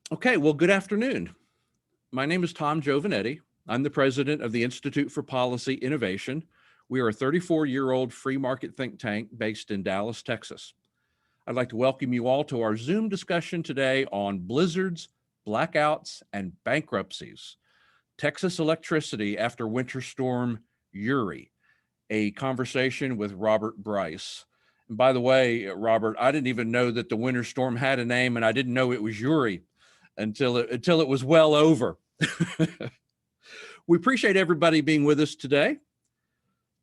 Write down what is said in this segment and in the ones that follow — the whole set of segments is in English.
Okay, well, good afternoon. My name is Tom Giovanetti. I'm the president of the Institute for Policy Innovation. We are a 34-year-old free market think tank based in Dallas, Texas. I'd like to welcome you all to our Zoom discussion today on blizzards, blackouts, and bankruptcies. Texas electricity after Winter Storm Uri, a conversation with Robert Bryce. And by the way, Robert, I didn't even know that the winter storm had a name, and I didn't know it was Uri until it was well over. We appreciate everybody being with us today.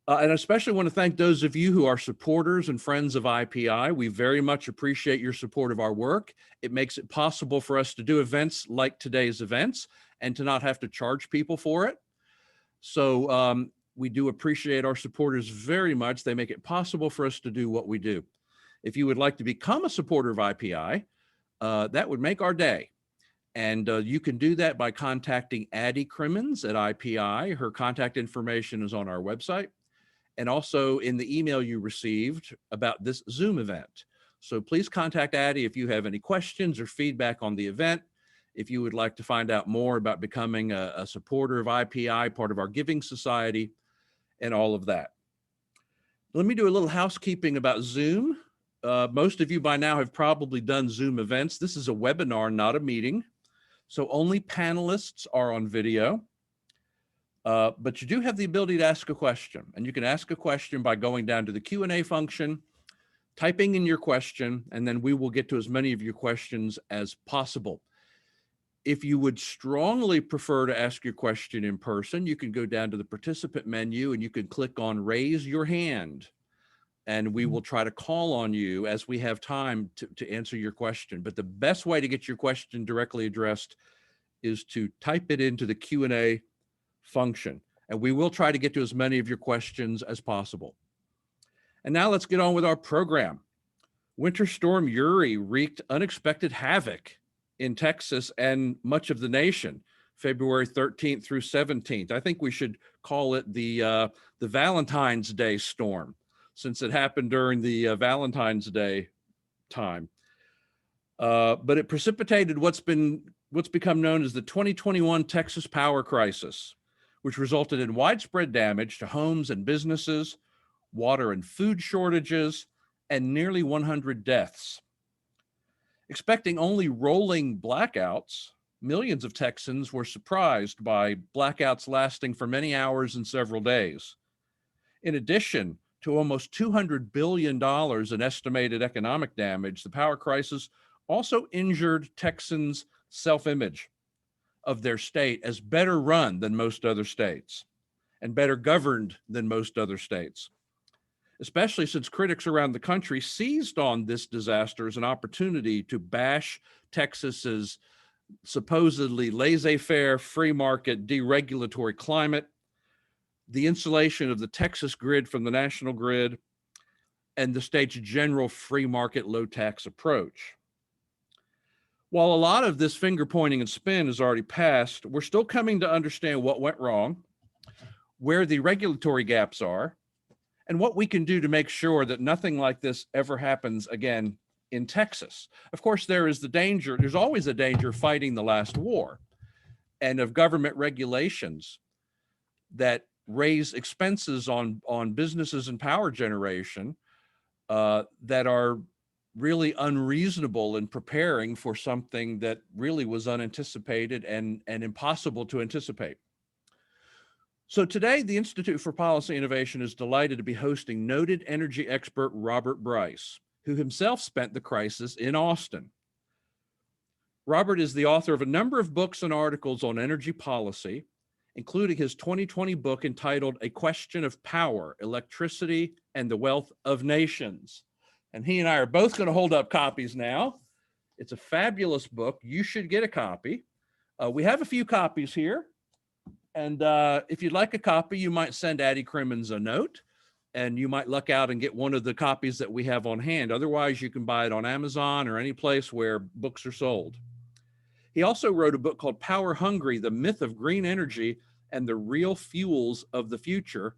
And I especially want to thank those of you who are supporters and friends of IPI. We very much appreciate your support of our work. It makes it possible for us to do events like today's events and to not have to charge people for it. So we do appreciate our supporters very much. They make it possible for us to do what we do. If you would like to become a supporter of IPI, that would make our day. And you can do that by contacting Addie Crimmins at IPI. Her contact information is on our website and also in the email you received about this Zoom event. So please contact Addie if you have any questions or feedback on the event. If you would like to find out more about becoming a supporter of IPI, part of our giving society, and all of that. Let me do a little housekeeping about Zoom. Most of you by now have probably done Zoom events. This is a webinar, not a meeting. So only panelists are on video. But you do have the ability to ask a question, and you can ask a question by going down to the Q&A function, typing in your question, and then we will get to as many of your questions as possible. If you would strongly prefer to ask your question in person, you can go down to the participant menu and you can click on raise your hand, and we will try to call on you as we have time to answer your question. But the best way to get your question directly addressed is to type it into the Q&A function, and we will try to get to as many of your questions as possible. And now let's get on with our program. Winter Storm Uri wreaked unexpected havoc in Texas and much of the nation, February 13th through 17th. I think we should call it the Valentine's Day storm, since it happened during the Valentine's Day time. But it precipitated what's become known as the 2021 Texas power crisis, which resulted in widespread damage to homes and businesses, water and food shortages, and nearly 100 deaths. Expecting only rolling blackouts, millions of Texans were surprised by blackouts lasting for many hours and several days. In addition to almost $200 billion in estimated economic damage, the power crisis also injured Texans' self-image of their state as better run than most other states and better governed than most other states, especially since critics around the country seized on this disaster as an opportunity to bash Texas's supposedly laissez-faire, free market, deregulatory climate, the insulation of the Texas grid from the national grid, and the state's general free market, low tax approach. While a lot of this finger pointing and spin has already passed, we're still coming to understand what went wrong, where the regulatory gaps are, and what we can do to make sure that nothing like this ever happens again in Texas. Of course, there's always a danger fighting the last war and of government regulations that raise expenses on businesses and power generation that are really unreasonable in preparing for something that really was unanticipated and impossible to anticipate. So today, the Institute for Policy Innovation is delighted to be hosting noted energy expert Robert Bryce, who himself spent the crisis in Austin. Robert is the author of a number of books and articles on energy policy, including his 2020 book entitled A Question of Power, Electricity, and the Wealth of Nations. And he and I are both going to hold up copies now. It's a fabulous book. You should get a copy. We have a few copies here. And if you'd like a copy, you might send Addie Crimmins a note, and you might luck out and get one of the copies that we have on hand. Otherwise, you can buy it on Amazon or any place where books are sold. He also wrote a book called Power Hungry, The Myth of Green Energy and the Real Fuels of the Future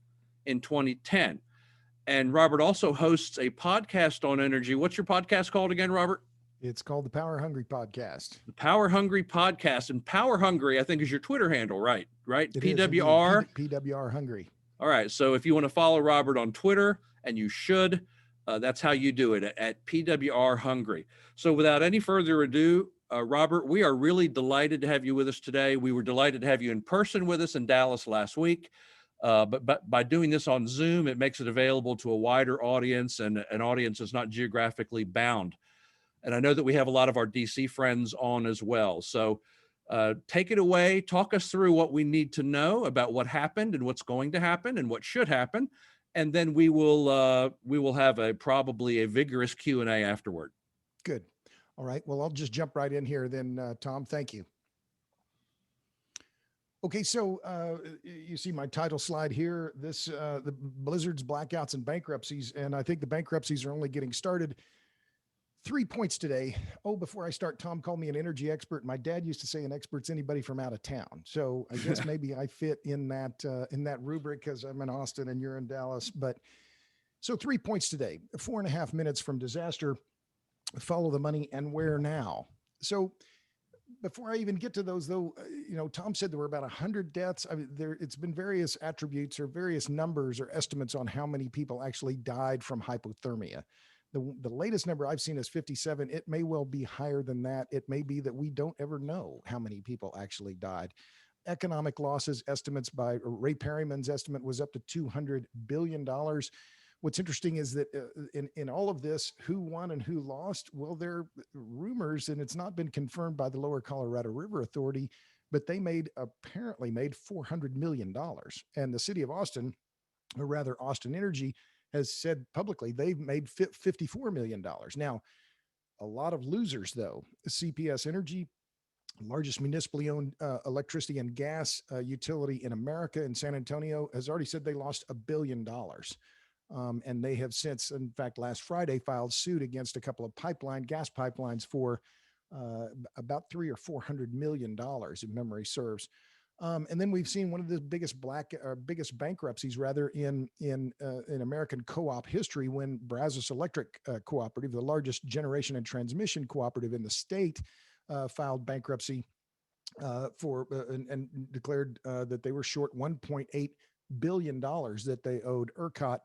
in 2010. And Robert also hosts a podcast on energy. What's your podcast called again, Robert? It's called the Power Hungry Podcast. The Power Hungry Podcast. And Power Hungry, I think, is your Twitter handle, right? Right? It is indeed PWR. PWR Hungry. All right. So if you want to follow Robert on Twitter, and you should, that's how you do it at PWR Hungry. So without any further ado, Robert, we are really delighted to have you with us today. We were delighted to have you in person with us in Dallas last week. But by doing this on Zoom, it makes it available to a wider audience and an audience that's not geographically bound. And I know that we have a lot of our DC friends on as well. So take it away. Talk us through what we need to know about what happened and what's going to happen and what should happen. And then we will have probably a vigorous Q&A afterward. Good. All right. Well, I'll just jump right in here then, Tom. Thank you. Okay, so you see my title slide here. The blizzards, blackouts, and bankruptcies, and I think the bankruptcies are only getting started. 3 points today. Oh, before I start, Tom called me an energy expert. My dad used to say an expert's anybody from out of town. So I guess maybe I fit in that rubric because I'm in Austin and you're in Dallas. But so 3 points today. 4.5 minutes from disaster. Follow the money and where now? So before I even get to those, though, Tom said there were about 100 deaths. I mean, it's been various attributes or various numbers or estimates on how many people actually died from hypothermia. The latest number I've seen is 57. It may well be higher than that. It may be that we don't ever know how many people actually died. Economic losses estimates by Ray Perryman's estimate was up to $200 billion. What's interesting is that in all of this, who won and who lost? Well, there are rumors, and it's not been confirmed by the Lower Colorado River Authority, but they apparently made $400 million. And the city of Austin, or rather Austin Energy, has said publicly they've made $54 million. Now, a lot of losers, though. CPS Energy, largest municipally owned electricity and gas utility in America in San Antonio, has already said they lost $1 billion. And they have since, in fact, last Friday, filed suit against a couple of gas pipelines for about $300 or $400 million, if memory serves. And then we've seen one of the biggest bankruptcies, rather, in American co-op history, when Brazos Electric Cooperative, the largest generation and transmission cooperative in the state, filed bankruptcy and declared that they were short $1.8 billion that they owed ERCOT.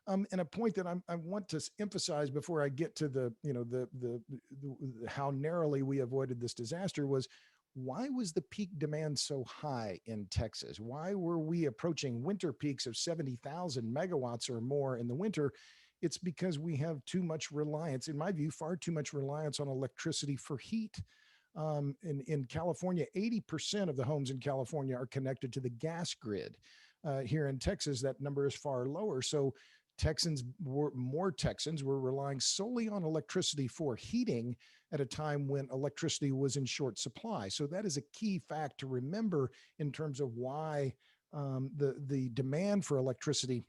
And a point that I want to emphasize before I get to the how narrowly we avoided this disaster was, why was the peak demand so high in Texas? Why were we approaching winter peaks of 70,000 megawatts or more in the winter? It's because we have too much reliance, in my view, far too much reliance on electricity for heat. In California, 80% of the homes in California are connected to the gas grid. Here in Texas, that number is far lower. So more Texans were relying solely on electricity for heating at a time when electricity was in short supply. So that is a key fact to remember in terms of why the demand for electricity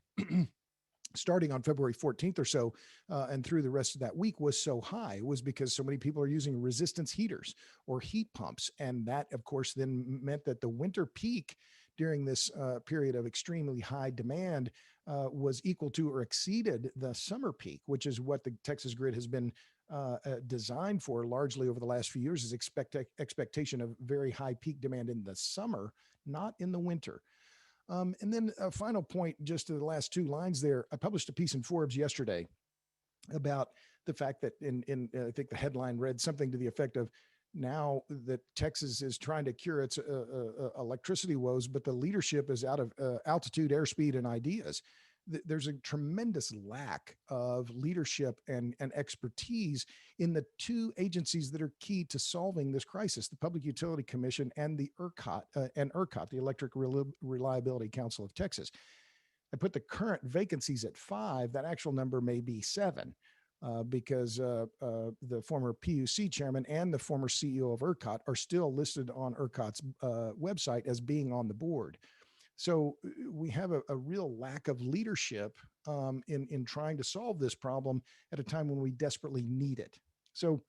starting on February 14th or so and through the rest of that week was so high. It was because so many people are using resistance heaters or heat pumps. And that, of course, then meant that the winter peak during this period of extremely high demand was equal to or exceeded the summer peak, which is what the Texas grid has been designed for largely over the last few years, is expectation of very high peak demand in the summer, not in the winter. And then a final point, just to the last two lines there. I published a piece in Forbes yesterday about the fact that I think the headline read something to the effect of, now that Texas is trying to cure its electricity woes, but the leadership is out of altitude, airspeed, and ideas. There's a tremendous lack of leadership and expertise in the two agencies that are key to solving this crisis: the Public Utility Commission and the ERCOT, the Electric Reliability Council of Texas. I put the current vacancies at 5. That actual number may be 7. Because the former PUC chairman and the former CEO of ERCOT are still listed on ERCOT's website as being on the board. So we have a real lack of leadership in trying to solve this problem at a time when we desperately need it. So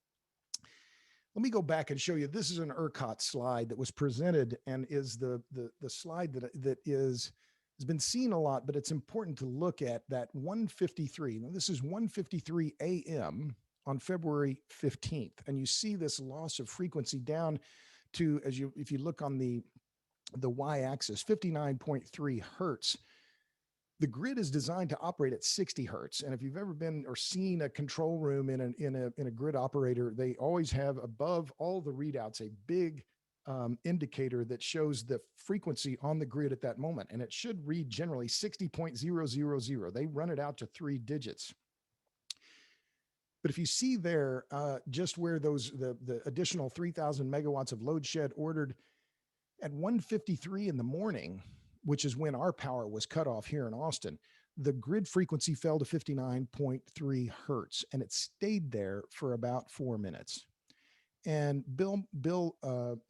let me go back and show you. This is an ERCOT slide that was presented and is the slide that has been seen a lot, but it's important to look at that 1:53. Now, this is 1:53 a.m. on February 15th. And you see this loss of frequency down to, if you look on the y-axis, 59.3 hertz. The grid is designed to operate at 60 hertz. And if you've ever been or seen a control room in a grid operator, they always have above all the readouts a big indicator that shows the frequency on the grid at that moment. And it should read generally 60.000. They run it out to 3 digits. But if you see there, just where the additional 3,000 megawatts of load shed ordered at 1:53 in the morning, which is when our power was cut off here in Austin, the grid frequency fell to 59.3 hertz, and it stayed there for about 4 minutes. And Bill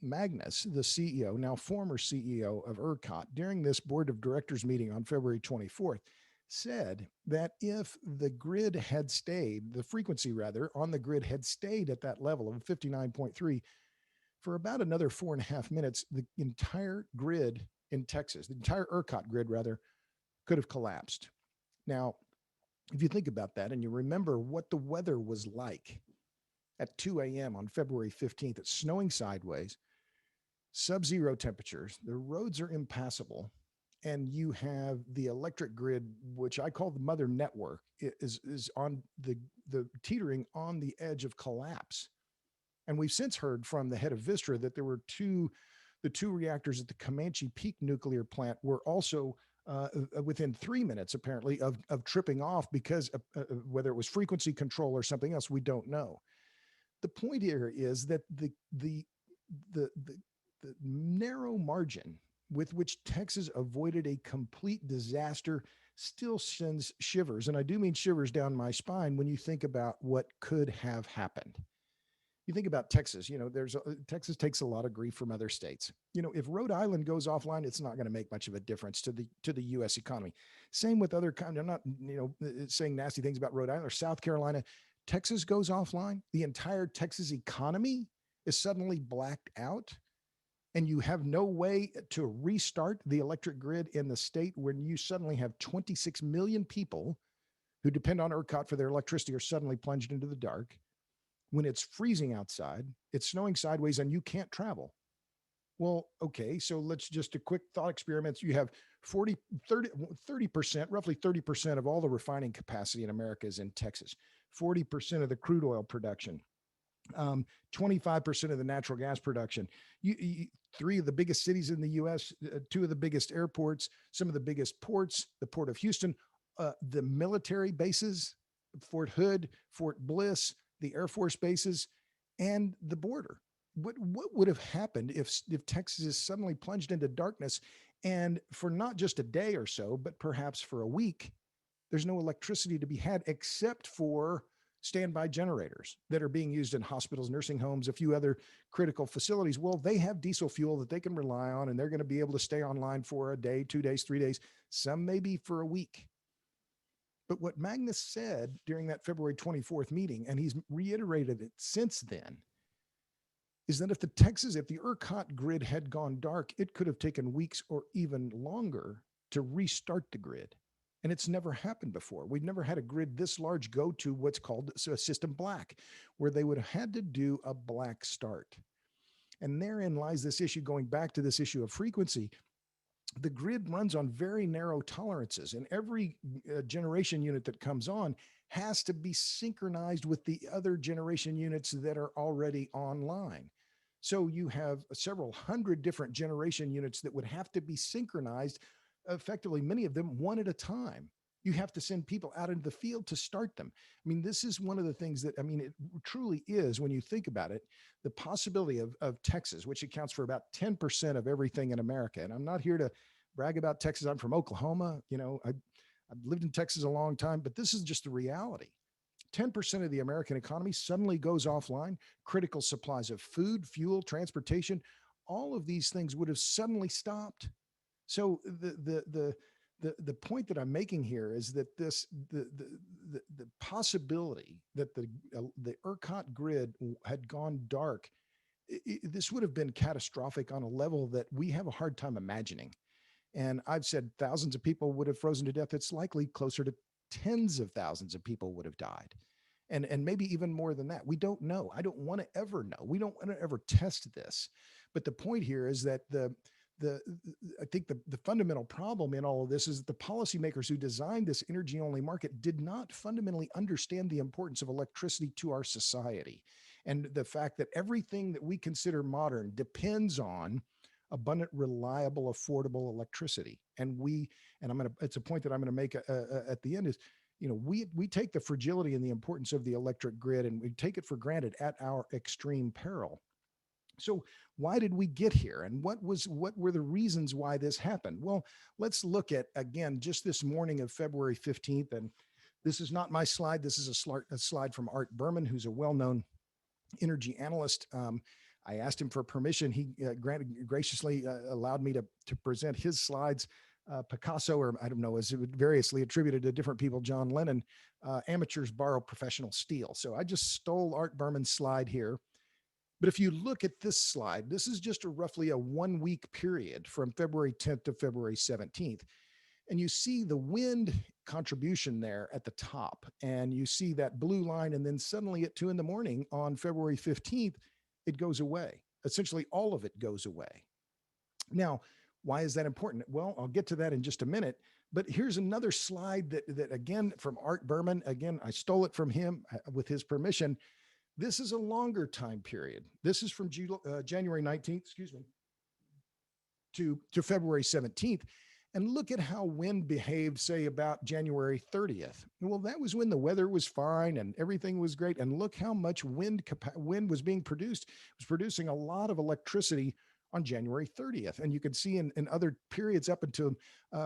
Magnus, the CEO, now former CEO of ERCOT, during this board of directors meeting on February 24th, said that if the grid had stayed, the frequency rather, on the grid had stayed at that level of 59.3 for about another 4.5 minutes, the entire grid in Texas, the entire ERCOT grid rather, could have collapsed. Now, if you think about that and you remember what the weather was like at 2 a.m. on February 15th, it's snowing sideways, sub-zero temperatures, the roads are impassable, and you have the electric grid, which I call the mother network, is on the teetering on the edge of collapse. And we've since heard from the head of Vistra that there were the two reactors at the Comanche Peak nuclear plant were also within 3 minutes, apparently, of tripping off because whether it was frequency control or something else, we don't know. The point here is that the narrow margin with which Texas avoided a complete disaster still sends shivers, and I do mean shivers down my spine when you think about what could have happened. You think about Texas, Texas takes a lot of grief from other states. If Rhode Island goes offline, it's not going to make much of a difference to the U.S. economy. Same with other I'm not, saying nasty things about Rhode Island or South Carolina. Texas goes offline, the entire Texas economy is suddenly blacked out, and you have no way to restart the electric grid in the state when you suddenly have 26 million people who depend on ERCOT for their electricity are suddenly plunged into the dark. When it's freezing outside, it's snowing sideways, and you can't travel. Well, okay, so let's just a quick thought experiment. You have 30%, roughly 30% of all the refining capacity in America is in Texas, 40% of the crude oil production, 25% of the natural gas production. Three of the biggest cities in the U.S., two of the biggest airports, some of the biggest ports, the Port of Houston, the military bases, Fort Hood, Fort Bliss, the Air Force bases, and the border. What would have happened if Texas is suddenly plunged into darkness, and for not just a day or so, but perhaps for a week, there's no electricity to be had except for standby generators that are being used in hospitals, nursing homes, a few other critical facilities? Well, they have diesel fuel that they can rely on, and they're going to be able to stay online for a day, 2 days, 3 days, some maybe for a week. But what Magnus said during that February 24th meeting, and he's reiterated it since then, is that if the ERCOT grid had gone dark, it could have taken weeks or even longer to restart the grid. And it's never happened before. We've never had a grid this large go to what's called a system black, where they would have had to do a black start. And therein lies this issue, going back to this issue of frequency. The grid runs on very narrow tolerances, and every generation unit that comes on has to be synchronized with the other generation units that are already online. So you have several hundred different generation units that would have to be synchronized, effectively, many of them one at a time. You have to send people out into the field to start them. I mean, this is one of the things that, it truly is, when you think about it, the possibility of Texas, which accounts for about 10% of everything in America. And I'm not here to brag about Texas. I'm from Oklahoma. I've lived in Texas a long time, but this is just the reality. 10% of the American economy suddenly goes offline. Critical supplies of food, fuel, transportation, all of these things would have suddenly stopped. So the point that I'm making here is that the possibility that the ERCOT grid had gone dark, this would have been catastrophic on a level that we have a hard time imagining. And I've said thousands of people would have frozen to death. It's likely closer to tens of thousands of people would have died. and maybe even more than that. We don't know. I don't want to ever know. We don't want to ever test this. But the point here is that the I think the fundamental problem in all of this is that the policymakers who designed this energy only market did not fundamentally understand the importance of electricity to our society, and the fact that everything that we consider modern depends on abundant, reliable, affordable electricity. And it's a point that I'm going to make at the end is, we take the fragility and the importance of the electric grid and we take it for granted at our extreme peril. So why did we get here, and what were the reasons why this happened? Well, let's look at, again, just this morning of February 15th. And this is not my slide. This is a slide from Art Berman, who's a well-known energy analyst. I asked him for permission. He graciously allowed me to present his slides. Picasso, or I don't know, is variously attributed to different people, John Lennon, amateurs borrow professional steel. So I just stole Art Berman's slide here. But if you look at this slide, this is just roughly a 1 week period from February 10th to February 17th. And you see the wind contribution there at the top, and you see that blue line. And then suddenly at 2 a.m. on February 15th, it goes away. Essentially, all of it goes away. Now, why is that important? Well, I'll get to that in just a minute. But here's another slide that again, from Art Berman. Again, I stole it from him with his permission. This is a longer time period. This is from January 19th, to February 17th. And look at how wind behaved, say, about January 30th. Well, that was when the weather was fine and everything was great. And look how much wind was being produced. It was producing a lot of electricity on January 30th. And you can see in other periods up until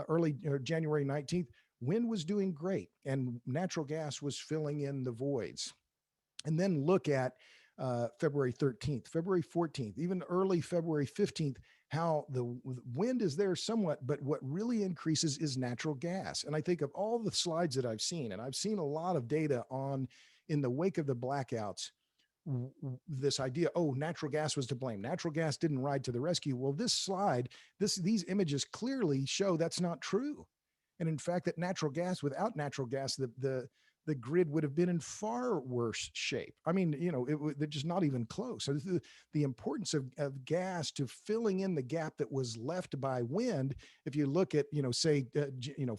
early January 19th, wind was doing great and natural gas was filling in the voids. And then look at February 13th, February 14th, even early February 15th, how the wind is there somewhat, but what really increases is natural gas. And I think of all the slides that I've seen, and I've seen a lot of data on, in the wake of the blackouts, this idea, oh, natural gas was to blame. Natural gas didn't ride to the rescue. Well, this slide, these images clearly show that's not true. And in fact, that without natural gas, the grid would have been in far worse shape. I mean, they're just not even close. So the importance of gas to filling in the gap that was left by wind. If you look at, say,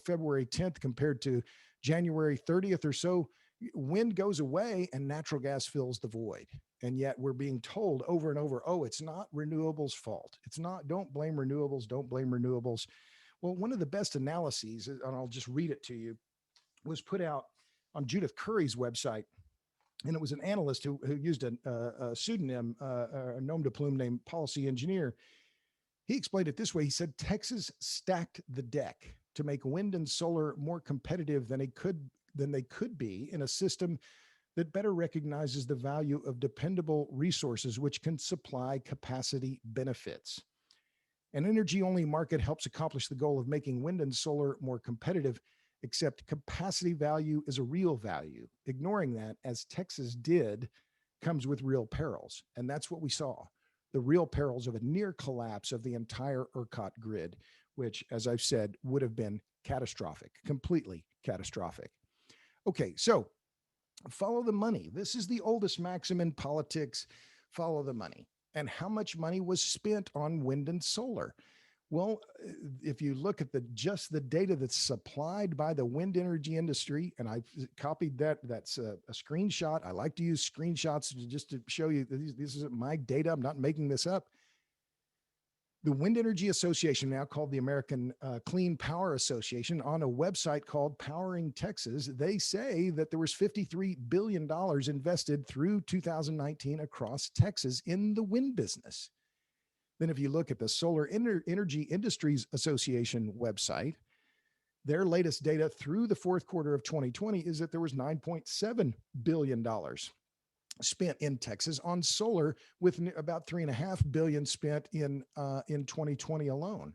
February 10th compared to January 30th or so, wind goes away and natural gas fills the void. And yet we're being told over and over, oh, it's not renewables' fault. It's not, don't blame renewables, don't blame renewables. Well, one of the best analyses, and I'll just read it to you, was put out on Judith Curry's website. And it was an analyst who used a pseudonym, a nom de plume named Policy Engineer. He explained it this way. He said, Texas stacked the deck to make wind and solar more competitive than they could be in a system that better recognizes the value of dependable resources, which can supply capacity benefits. An energy-only market helps accomplish the goal of making wind and solar more competitive, except capacity value is a real value. Ignoring that, as Texas did, comes with real perils. And that's what we saw, the real perils of a near collapse of the entire ERCOT grid, which, as I've said, would have been catastrophic, completely catastrophic. Okay, so follow the money. This is the oldest maxim in politics, follow the money. And how much money was spent on wind and solar? Well, if you look at just the data that's supplied by the wind energy industry, and I've copied that's a screenshot. I like to use screenshots just to show you this isn't my data. I'm not making this up. The Wind Energy Association, now called the American Clean Power Association, on a website called Powering Texas, they say that there was $53 billion invested through 2019 across Texas in the wind business. Then if you look at the Solar Energy Industries Association website, their latest data through the fourth quarter of 2020 is that there was $9.7 billion spent in Texas on solar, with about $3.5 billion spent in 2020 alone.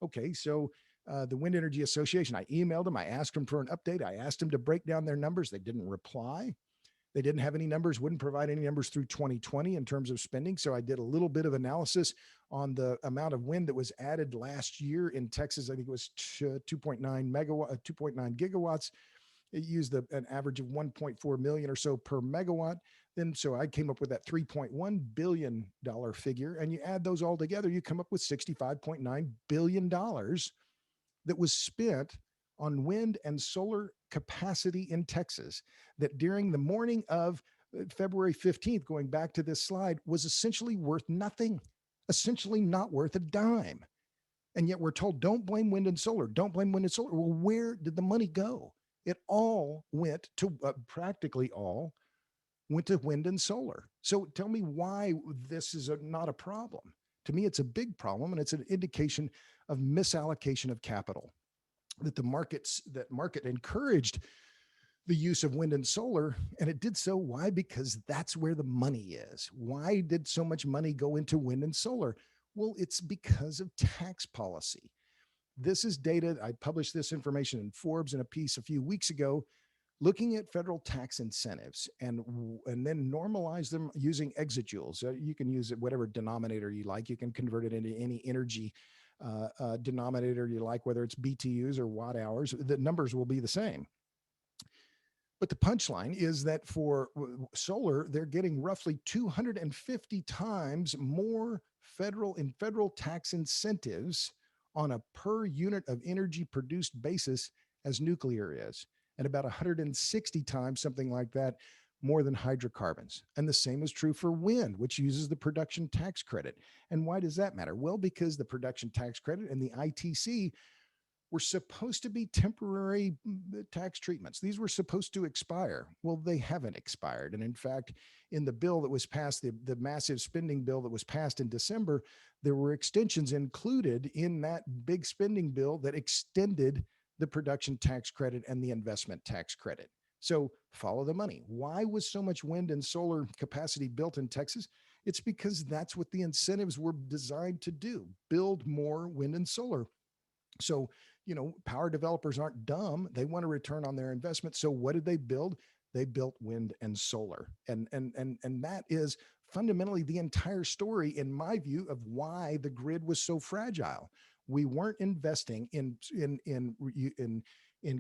Okay, so the Wind Energy Association, I emailed them, I asked them for an update, I asked them to break down their numbers. They didn't reply. They didn't have any numbers, wouldn't provide any numbers through 2020 in terms of spending. So I did a little bit of analysis on the amount of wind that was added last year in Texas. I think it was 2.9 gigawatts. it used an average of 1.4 million or so per megawatt. Then, so I came up with that $3.1 billion figure. And you add those all together, you come up with $65.9 billion that was spent on wind and solar capacity in Texas, that during the morning of February 15th, going back to this slide, was essentially worth nothing, essentially not worth a dime. And yet we're told, don't blame wind and solar. Don't blame wind and solar. Well, where did the money go? It all went to practically all went to wind and solar. So tell me why this is not a problem. To me, it's a big problem, and it's an indication of misallocation of capital. That market encouraged the use of wind and solar, and it did so. Why? Because that's where the money is. Why did so much money go into wind and solar? Well, it's because of tax policy. This is data. I published this information in Forbes in a piece a few weeks ago, looking at federal tax incentives and then normalize them using exajoules. You can use it whatever denominator you like. You can convert it into any energy denominator you like, whether it's BTUs or watt hours. The numbers will be the same. But the punchline is that for solar, they're getting roughly 250 times more federal tax incentives on a per unit of energy produced basis as nuclear is, and about 160 times, something like that, more than hydrocarbons. And the same is true for wind, which uses the production tax credit. And why does that matter? Well, because the production tax credit and the ITC were supposed to be temporary tax treatments. These were supposed to expire. Well, they haven't expired. And in fact, in the bill that was passed, the massive spending bill that was passed in December, there were extensions included in that big spending bill that extended the production tax credit and the investment tax credit. So follow the money. Why was so much wind and solar capacity built in Texas? It's because that's what the incentives were designed to do, build more wind and solar. So, power developers aren't dumb. They want a return on their investment. So what did they build? They built wind and solar. And that is fundamentally the entire story, in my view, of why the grid was so fragile. We weren't investing in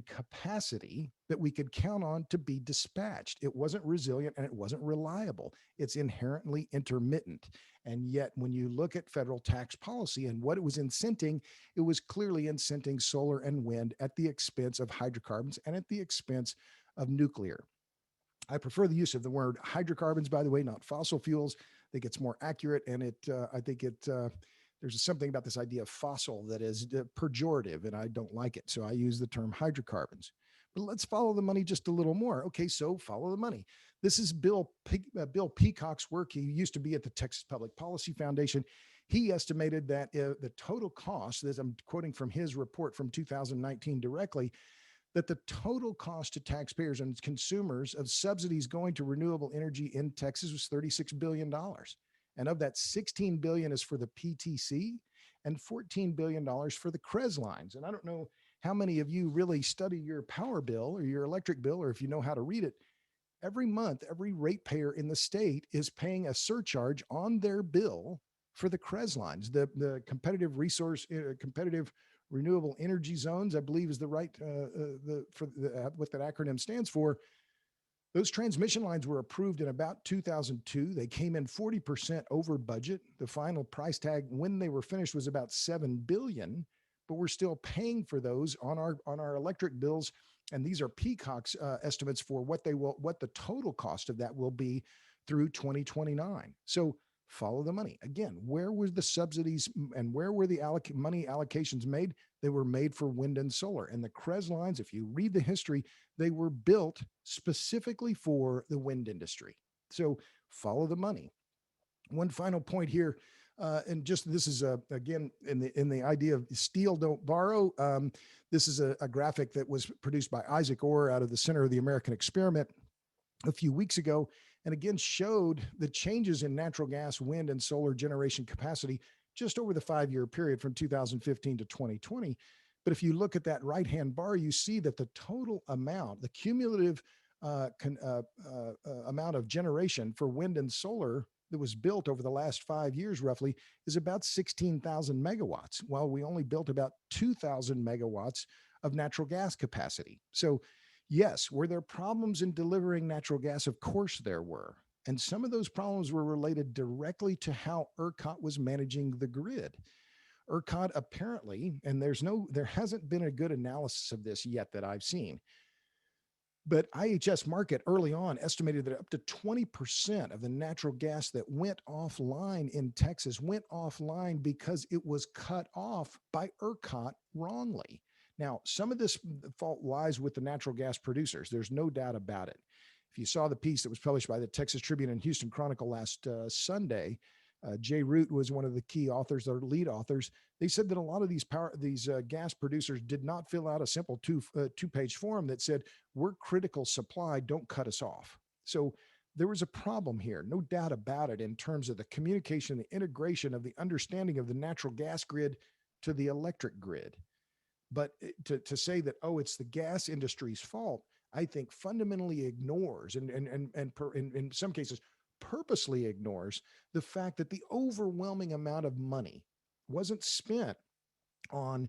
capacity that we could count on to be dispatched. It wasn't resilient and it wasn't reliable. It's inherently intermittent. And yet, when you look at federal tax policy and what it was incenting, it was clearly incenting solar and wind at the expense of hydrocarbons and at the expense of nuclear. I prefer the use of the word hydrocarbons, by the way, not fossil fuels. I think it's more accurate, and there's something about this idea of fossil that is pejorative, and I don't like it. So I use the term hydrocarbons. But let's follow the money just a little more. Okay, so follow the money. This is Bill Peacock's work. He used to be at the Texas Public Policy Foundation. He estimated that the total cost, as I'm quoting from his report from 2019 directly, that the total cost to taxpayers and consumers of subsidies going to renewable energy in Texas was $36 billion. And of that, $16 billion is for the PTC and $14 billion for the CREZ lines. And I don't know how many of you really study your power bill or your electric bill, or if you know how to read it. Every month, every ratepayer in the state is paying a surcharge on their bill for the CREZ lines, the competitive renewable energy zones, I believe is the right, what that acronym stands for. Those transmission lines were approved in about 2002. They came in 40% over budget. The final price tag when they were finished was about $7 billion, but we're still paying for those on our electric bills. And these are Peacock's estimates for what the total cost of that will be through 2029. So follow the money. Again, where were the subsidies and where were the money allocations made? They were made for wind and solar. And the CREZ lines, if you read the history, they were built specifically for the wind industry. So follow the money. One final point here, and just this is again in the idea of steal, don't borrow. This is a graphic that was produced by Isaac Orr out of the Center of the American Experiment a few weeks ago, and again showed the changes in natural gas, wind, and solar generation capacity just over the 5-year period from 2015 to 2020. But if you look at that right-hand bar, you see that the total amount, the cumulative amount of generation for wind and solar that was built over the last 5 years roughly is about 16,000 megawatts, while we only built about 2,000 megawatts of natural gas capacity. So Yes. Were there problems in delivering natural gas? Of course there were. And some of those problems were related directly to how ERCOT was managing the grid. ERCOT apparently, and there hasn't been a good analysis of this yet that I've seen, but IHS Market early on estimated that up to 20% of the natural gas that went offline in Texas went offline because it was cut off by ERCOT wrongly. Now, some of this fault lies with the natural gas producers. There's no doubt about it. If you saw the piece that was published by the Texas Tribune and Houston Chronicle last Sunday, Jay Root was one of the key authors or lead authors. They said that a lot of these gas producers did not fill out a simple two-page form that said, "We're critical supply, don't cut us off." So there was a problem here, no doubt about it, in terms of the communication, the integration of the understanding of the natural gas grid to the electric grid. But to say that, oh, it's the gas industry's fault, I think fundamentally ignores and in some cases purposely ignores the fact that the overwhelming amount of money wasn't spent on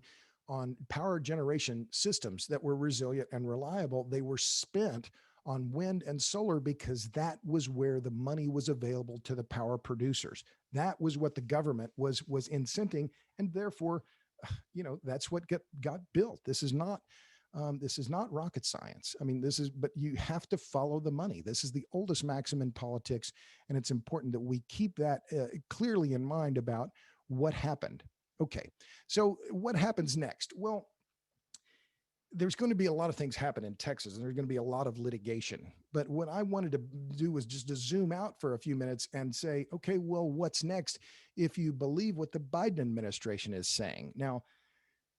power generation systems that were resilient and reliable. They were spent on wind and solar because that was where the money was available to the power producers. That was what the government was incenting, and therefore, that's what got built. This is not rocket science. I mean, but you have to follow the money. This is the oldest maxim in politics, and it's important that we keep that clearly in mind about what happened. Okay, so what happens next? Well, there's going to be a lot of things happen in Texas, and there's going to be a lot of litigation. But what I wanted to do was just to zoom out for a few minutes and say, okay, well, what's next if you believe what the Biden administration is saying? Now,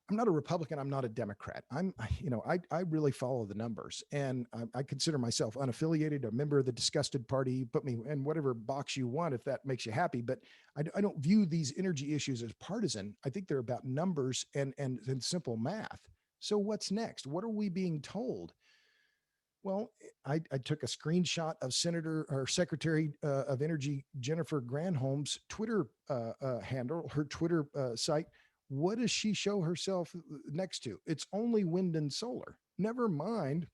I'm not a Republican. I'm not a Democrat. I really follow the numbers, and I consider myself unaffiliated, a member of the disgusted party. You put me in whatever box you want if that makes you happy. But I don't view these energy issues as partisan. I think they're about numbers and simple math. So what's next? What are we being told? Well, I took a screenshot of Senator or Secretary of Energy Jennifer Granholm's Twitter handle, her Twitter site. What does she show herself next to? It's only wind and solar. Never mind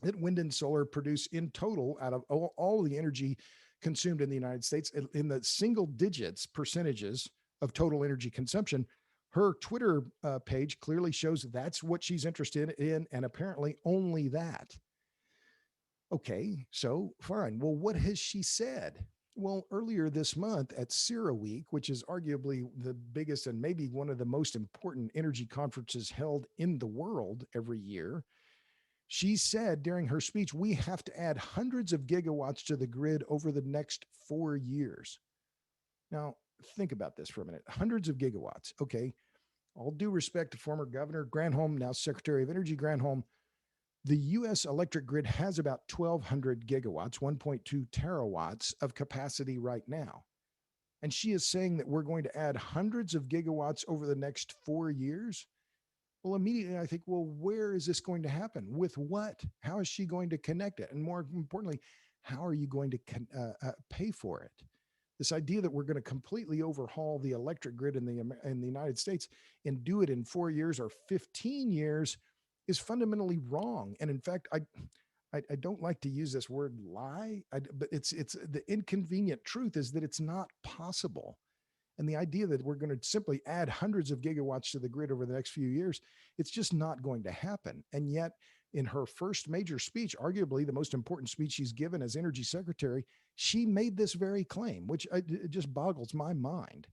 that wind and solar produce in total out of all the energy consumed in the United States in the single digits percentages of total energy consumption. Her Twitter page clearly shows that's what she's interested in, and apparently only that. Okay, so fine. Well, what has she said? Well, earlier this month at CERAWeek, which is arguably the biggest and maybe one of the most important energy conferences held in the world every year, she said during her speech, we have to add hundreds of gigawatts to the grid over the next 4 years. Now, think about this for a minute. Hundreds of gigawatts. Okay. All due respect to former Governor Granholm, now Secretary of Energy Granholm, the US electric grid has about 1,200 gigawatts, 1.2 terawatts of capacity right now. And she is saying that we're going to add hundreds of gigawatts over the next 4 years. Well, immediately I think, well, where is this going to happen? With what? How is she going to connect it? And more importantly, how are you going to pay for it? This idea that we're going to completely overhaul the electric grid in the United States and do it in 4 years or 15 years is fundamentally wrong. And in fact, I don't like to use this word lie, but it's the inconvenient truth is that it's not possible. And the idea that we're going to simply add hundreds of gigawatts to the grid over the next few years, it's just not going to happen. And yet, in her first major speech, arguably the most important speech she's given as energy secretary, she made this very claim, which it just boggles my mind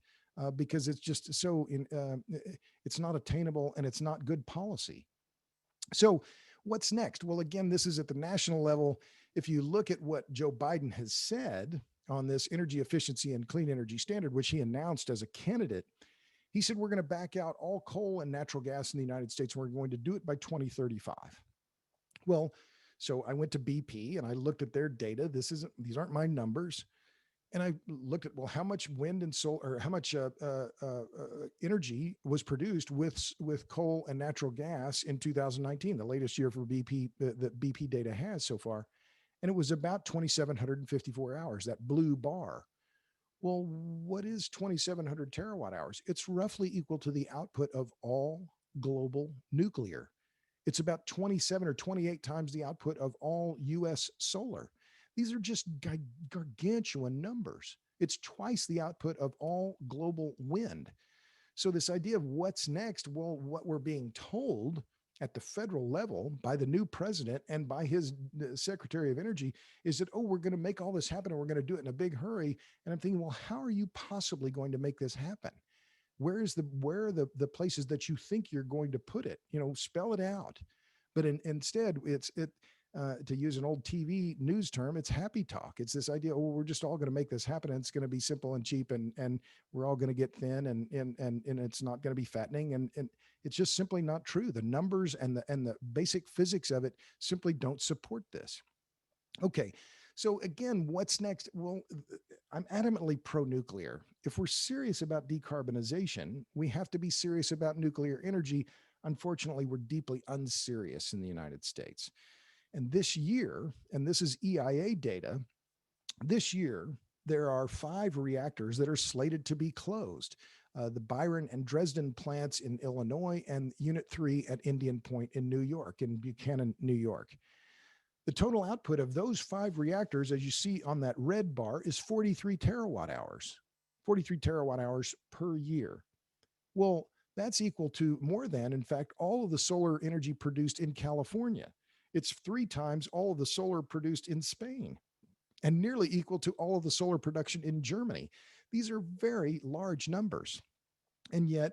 because it's just it's not attainable and it's not good policy. So what's next? Well, again, this is at the national level. If you look at what Joe Biden has said on this energy efficiency and clean energy standard, which he announced as a candidate, he said, we're going to back out all coal and natural gas in the United States. And we're going to do it by 2035. Well, so I went to BP and I looked at their data. These aren't my numbers. And I looked at, well, how much wind and solar, or how much energy was produced with coal and natural gas in 2019, the latest year for BP that BP data has so far. And it was about 2,754 hours, that blue bar. Well, what is 2,700 terawatt hours? It's roughly equal to the output of all global nuclear. It's about 27 or 28 times the output of all US solar. These are just gargantuan numbers. It's twice the output of all global wind. So, this idea of what's next, well, what we're being told at the federal level by the new president and by his secretary of energy is that, oh, we're going to make all this happen and we're going to do it in a big hurry. And I'm thinking, well, how are you possibly going to make this happen? Where are the places that you think you're going to put it? Spell it out. But instead, to use an old TV news term, it's happy talk. It's this idea, oh, we're just all going to make this happen, and it's going to be simple and cheap, and we're all going to get thin, and it's not going to be fattening, and it's just simply not true. The numbers and the basic physics of it simply don't support this. Okay. So again, what's next? Well, I'm adamantly pro-nuclear. If we're serious about decarbonization, we have to be serious about nuclear energy. Unfortunately, we're deeply unserious in the United States. And this year, and this is EIA data, this year, there are 5 reactors that are slated to be closed. The Byron and Dresden plants in Illinois and Unit 3 at Indian Point in New York, in Buchanan, New York. The total output of those 5 reactors, as you see on that red bar, is 43 terawatt hours, 43 terawatt hours per year. Well, that's equal to more than, in fact, all of the solar energy produced in California. It's 3 times all of the solar produced in Spain, and nearly equal to all of the solar production in Germany. These are very large numbers. And yet,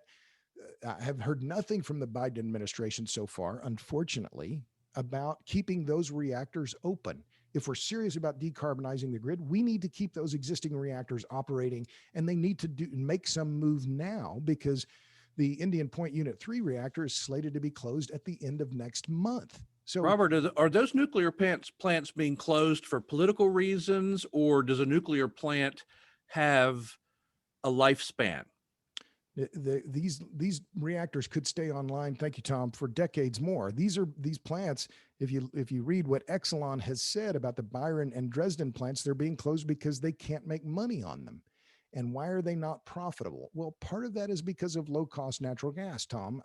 I have heard nothing from the Biden administration so far, unfortunately, about keeping those reactors open. If we're serious about decarbonizing the grid, we need to keep those existing reactors operating, and they need to make some move now, because the Indian Point Unit 3 reactor is slated to be closed at the end of next month. So, Robert, are those nuclear plants being closed for political reasons, or does a nuclear plant have a lifespan? These reactors could stay online, thank you, Tom, for decades more. These plants, if you read what Exelon has said about the Byron and Dresden plants, they're being closed because they can't make money on them. And why are they not profitable? Well, part of that is because of low-cost natural gas, Tom.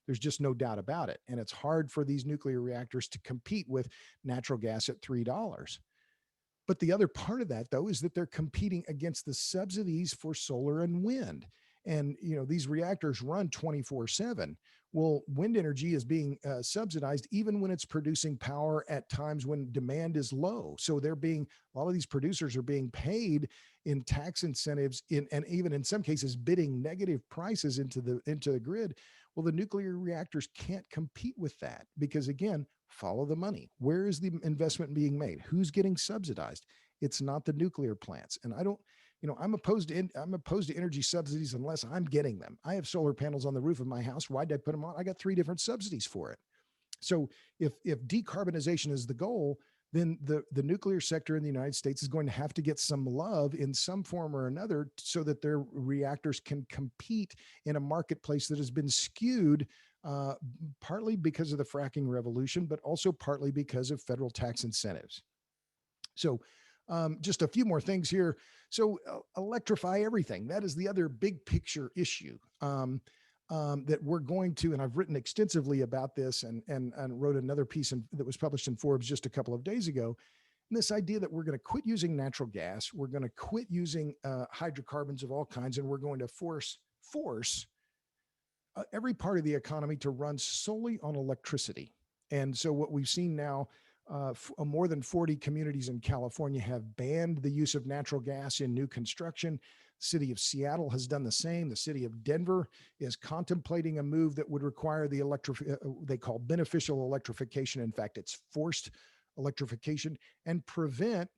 There's just no doubt about it. And it's hard for these nuclear reactors to compete with natural gas at $3. But the other part of that, though, is that they're competing against the subsidies for solar and wind. And, these reactors run 24/7. Well, wind energy is being subsidized even when it's producing power at times when demand is low. So a lot of these producers are being paid in tax incentives, and even in some cases bidding negative prices into the grid. Well, the nuclear reactors can't compete with that because, again, follow the money. Where is the investment being made? Who's getting subsidized? It's not the nuclear plants. And I'm opposed to energy subsidies unless I'm getting them. I have solar panels on the roof of my house. Why did I put them on? I got 3 different subsidies for it. So if decarbonization is the goal, then the nuclear sector in the United States is going to have to get some love in some form or another so that their reactors can compete in a marketplace that has been skewed, partly because of the fracking revolution, but also partly because of federal tax incentives. So just a few more things here. So electrify everything. That is the other big picture issue that we're going to, and I've written extensively about this and wrote another piece that was published in Forbes just a couple of days ago. And this idea that we're going to quit using natural gas, we're going to quit using hydrocarbons of all kinds, and we're going to force every part of the economy to run solely on electricity. And so what we've seen now, more than 40 communities in California have banned the use of natural gas in new construction. The city of Seattle has done the same. The city of Denver is contemplating a move that would require they call beneficial electrification. In fact, it's forced electrification, and prevent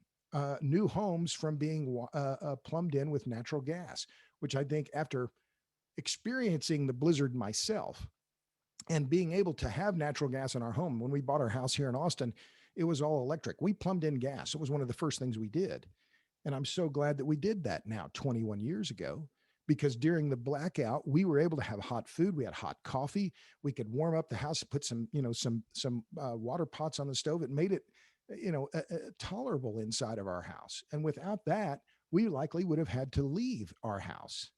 new homes from being plumbed in with natural gas, which I think, after experiencing the blizzard myself and being able to have natural gas in our home, when we bought our house here in Austin, it was all electric. We plumbed in gas. It was one of the first things we did. And I'm so glad that we did that now 21 years ago, because during the blackout, we were able to have hot food. We had hot coffee. We could warm up the house, put some water pots on the stove. It made it, tolerable inside of our house. And without that, we likely would have had to leave our house.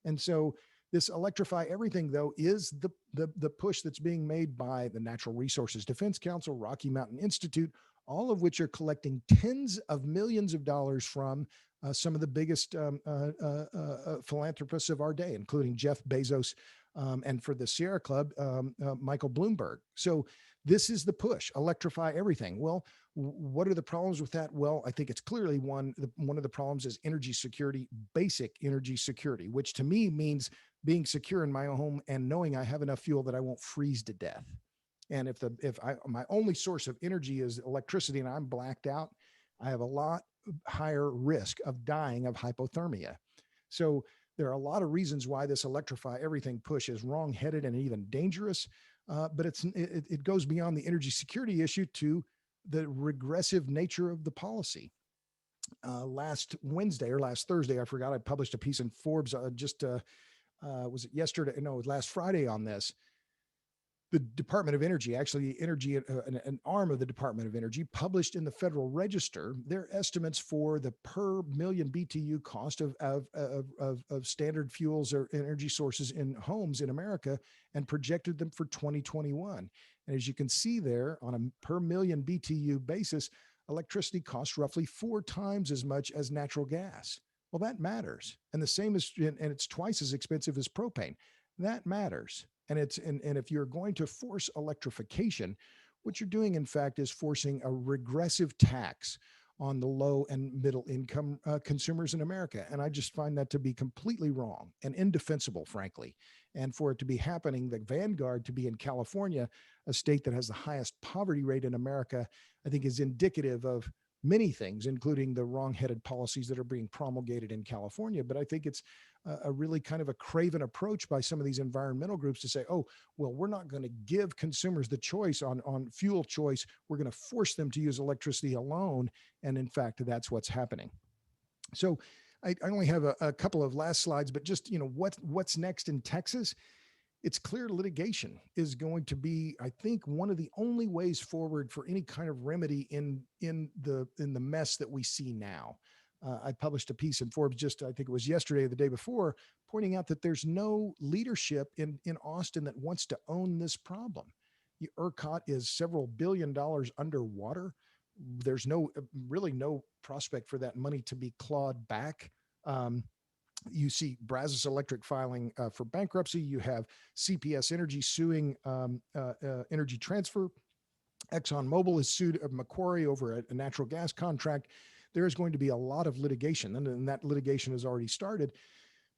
And so This electrify everything, though, is the push that's being made by the Natural Resources Defense Council, Rocky Mountain Institute, all of which are collecting tens of millions of dollars from some of the biggest philanthropists of our day, including Jeff Bezos, and for the Sierra Club, Michael Bloomberg. So this is the push: electrify everything. Well, what are the problems with that? Well, I think it's clearly one of the problems is energy security, basic energy security, which to me means being secure in my own home and knowing I have enough fuel that I won't freeze to death. And if my only source of energy is electricity and I'm blacked out, I have a lot higher risk of dying of hypothermia. So there are a lot of reasons why this electrify everything push is wrong-headed and even dangerous. But it goes beyond the energy security issue to the regressive nature of the policy. Last Wednesday or last Thursday, I forgot, I published a piece in Forbes was it yesterday? No, it was last Friday on this. The Department of Energy, actually energy, an arm of the Department of Energy, published in the Federal Register their estimates for the per million BTU cost of standard fuels or energy sources in homes in America, and projected them for 2021. And as you can see there, on a per million BTU basis, electricity costs roughly 4 times as much as natural gas. Well, that matters. And the same is, and it's twice as expensive as propane. That matters. And if you're going to force electrification, what you're doing, in fact, is forcing a regressive tax on the low and middle income consumers in America. And I just find that to be completely wrong and indefensible, frankly. And for it to be happening, the vanguard to be in California, a state that has the highest poverty rate in America, I think is indicative of many things, including the wrong-headed policies that are being promulgated in California. But I think it's a really kind of a craven approach by some of these environmental groups to say, oh, well, we're not going to give consumers the choice on fuel choice. We're going to force them to use electricity alone. And in fact, that's what's happening. So I only have a couple of last slides, but just, what's next in Texas? It's clear litigation is going to be, I think, one of the only ways forward for any kind of remedy in the mess that we see now. I published a piece in Forbes I think it was yesterday or the day before, pointing out that there's no leadership in Austin that wants to own this problem. ERCOT is several $billion underwater. There's really no prospect for that money to be clawed back. You see Brazos Electric filing for bankruptcy. You have CPS Energy suing Energy Transfer. ExxonMobil has sued Macquarie over a natural gas contract. There is going to be a lot of litigation, and that litigation has already started.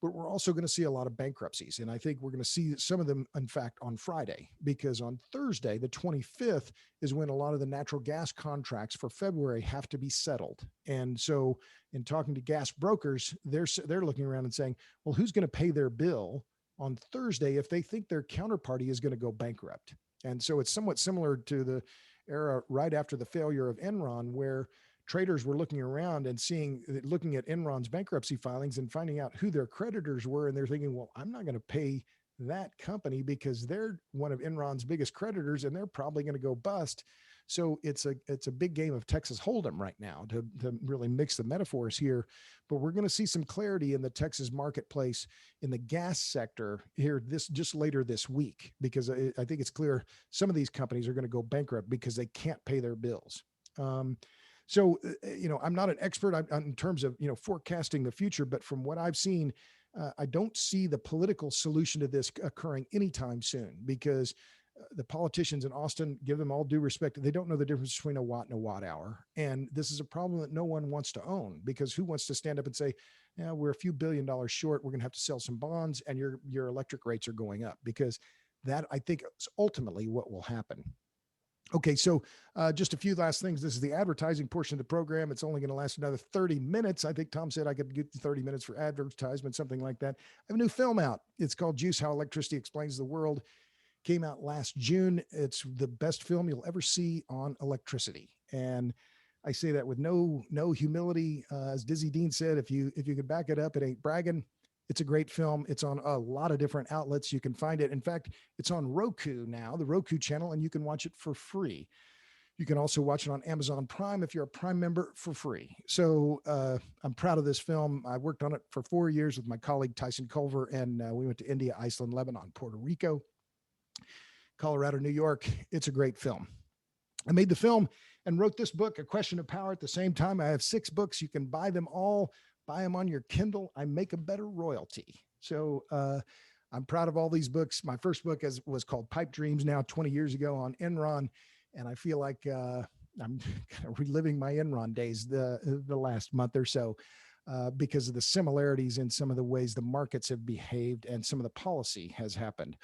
But we're also going to see a lot of bankruptcies. And I think we're going to see some of them, in fact, on Friday, because on Thursday, the 25th, is when a lot of the natural gas contracts for February have to be settled. And so in talking to gas brokers, they're looking around and saying, well, who's going to pay their bill on Thursday if they think their counterparty is going to go bankrupt? And so it's somewhat similar to the era right after the failure of Enron, where traders were looking around and looking at Enron's bankruptcy filings and finding out who their creditors were. And they're thinking, well, I'm not going to pay that company because they're one of Enron's biggest creditors and they're probably going to go bust. So it's a big game of Texas Hold'em right now to really mix the metaphors here. But we're going to see some clarity in the Texas marketplace in the gas sector here just later this week, because I think it's clear some of these companies are going to go bankrupt because they can't pay their bills. So, I'm not an expert in terms of, forecasting the future, but from what I've seen, I don't see the political solution to this occurring anytime soon, because the politicians in Austin, give them all due respect, they don't know the difference between a watt and a watt hour. And this is a problem that no one wants to own, because who wants to stand up and say, yeah, we're a few $1 billion short, we're going to have to sell some bonds and your electric rates are going up, because that, I think, is ultimately what will happen. Okay, so just a few last things. This is the advertising portion of the program. It's only going to last another 30 minutes. I think Tom said I could get 30 minutes for advertisement, something like that. I have a new film out. It's called Juice: How Electricity Explains the World. Came out last June. It's the best film you'll ever see on electricity. And I say that with no humility. As Dizzy Dean said, if you could back it up, it ain't bragging. It's a great film. It's on a lot of different outlets. You can find it. In fact, it's on Roku now, the Roku channel, and you can watch it for free. You can also watch it on Amazon Prime if you're a Prime member for free. So I'm proud of this film. I worked on it for 4 years with my colleague Tyson Culver, and we went to India, Iceland, Lebanon, Puerto Rico, Colorado, New York. It's a great film. I made the film and wrote this book, A Question of Power, at the same time. I have 6 books. You can buy them all, buy them on your Kindle. I make a better royalty. So I'm proud of all these books. My first book was called Pipe Dreams, now 20 years ago, on Enron. And I feel like I'm kind of reliving my Enron days the last month or so because of the similarities in some of the ways the markets have behaved and some of the policy has happened.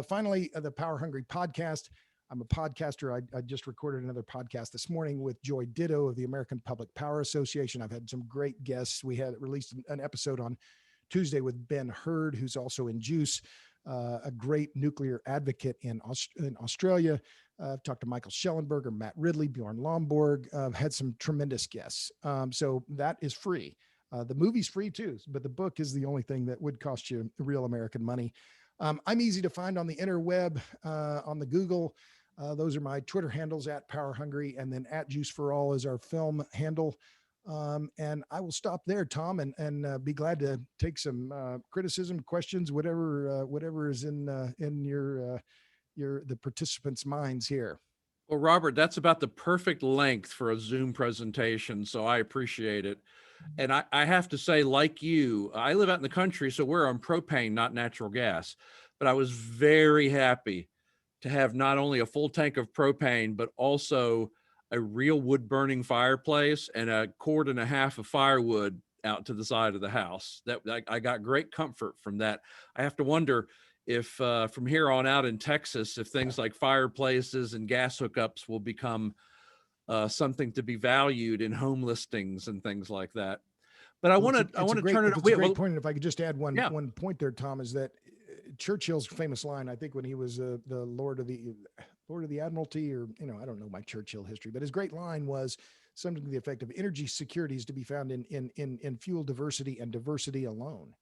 Finally, the Power Hungry podcast. I'm a podcaster. I just recorded another podcast this morning with Joy Ditto of the American Public Power Association. I've had some great guests. We had released an episode on Tuesday with Ben Hurd, who's also in Juice, a great nuclear advocate in Australia. I've talked to Michael Schellenberger, Matt Ridley, Bjorn Lomborg. I've had some tremendous guests. So that is free. The movie's free too, but the book is the only thing that would cost you real American money. I'm easy to find on the interweb, on the Google. Those are my Twitter handles, at Power Hungry, and then at Juice for All is our film handle. And I will stop there, Tom, and be glad to take some criticism, questions, whatever is in the participants' minds here. Well, Robert, that's about the perfect length for a Zoom presentation, so I appreciate it. And I have to say, like you, I live out in the country, so we're on propane, not natural gas. But I was very happy to have not only a full tank of propane, but also a real wood burning fireplace and a cord and a half of firewood out to the side of the house. That I got great comfort from that. I have to wonder if from here on out in Texas, if things like fireplaces and gas hookups will become something to be valued in home listings and things like that. But I want to turn it. It's a great point. And if I could just add one point there, Tom, is that Churchill's famous line, I think when he was the Lord of the Admiralty, or I don't know my Churchill history, but his great line was something to the effect of energy security is to be found in fuel diversity and diversity alone.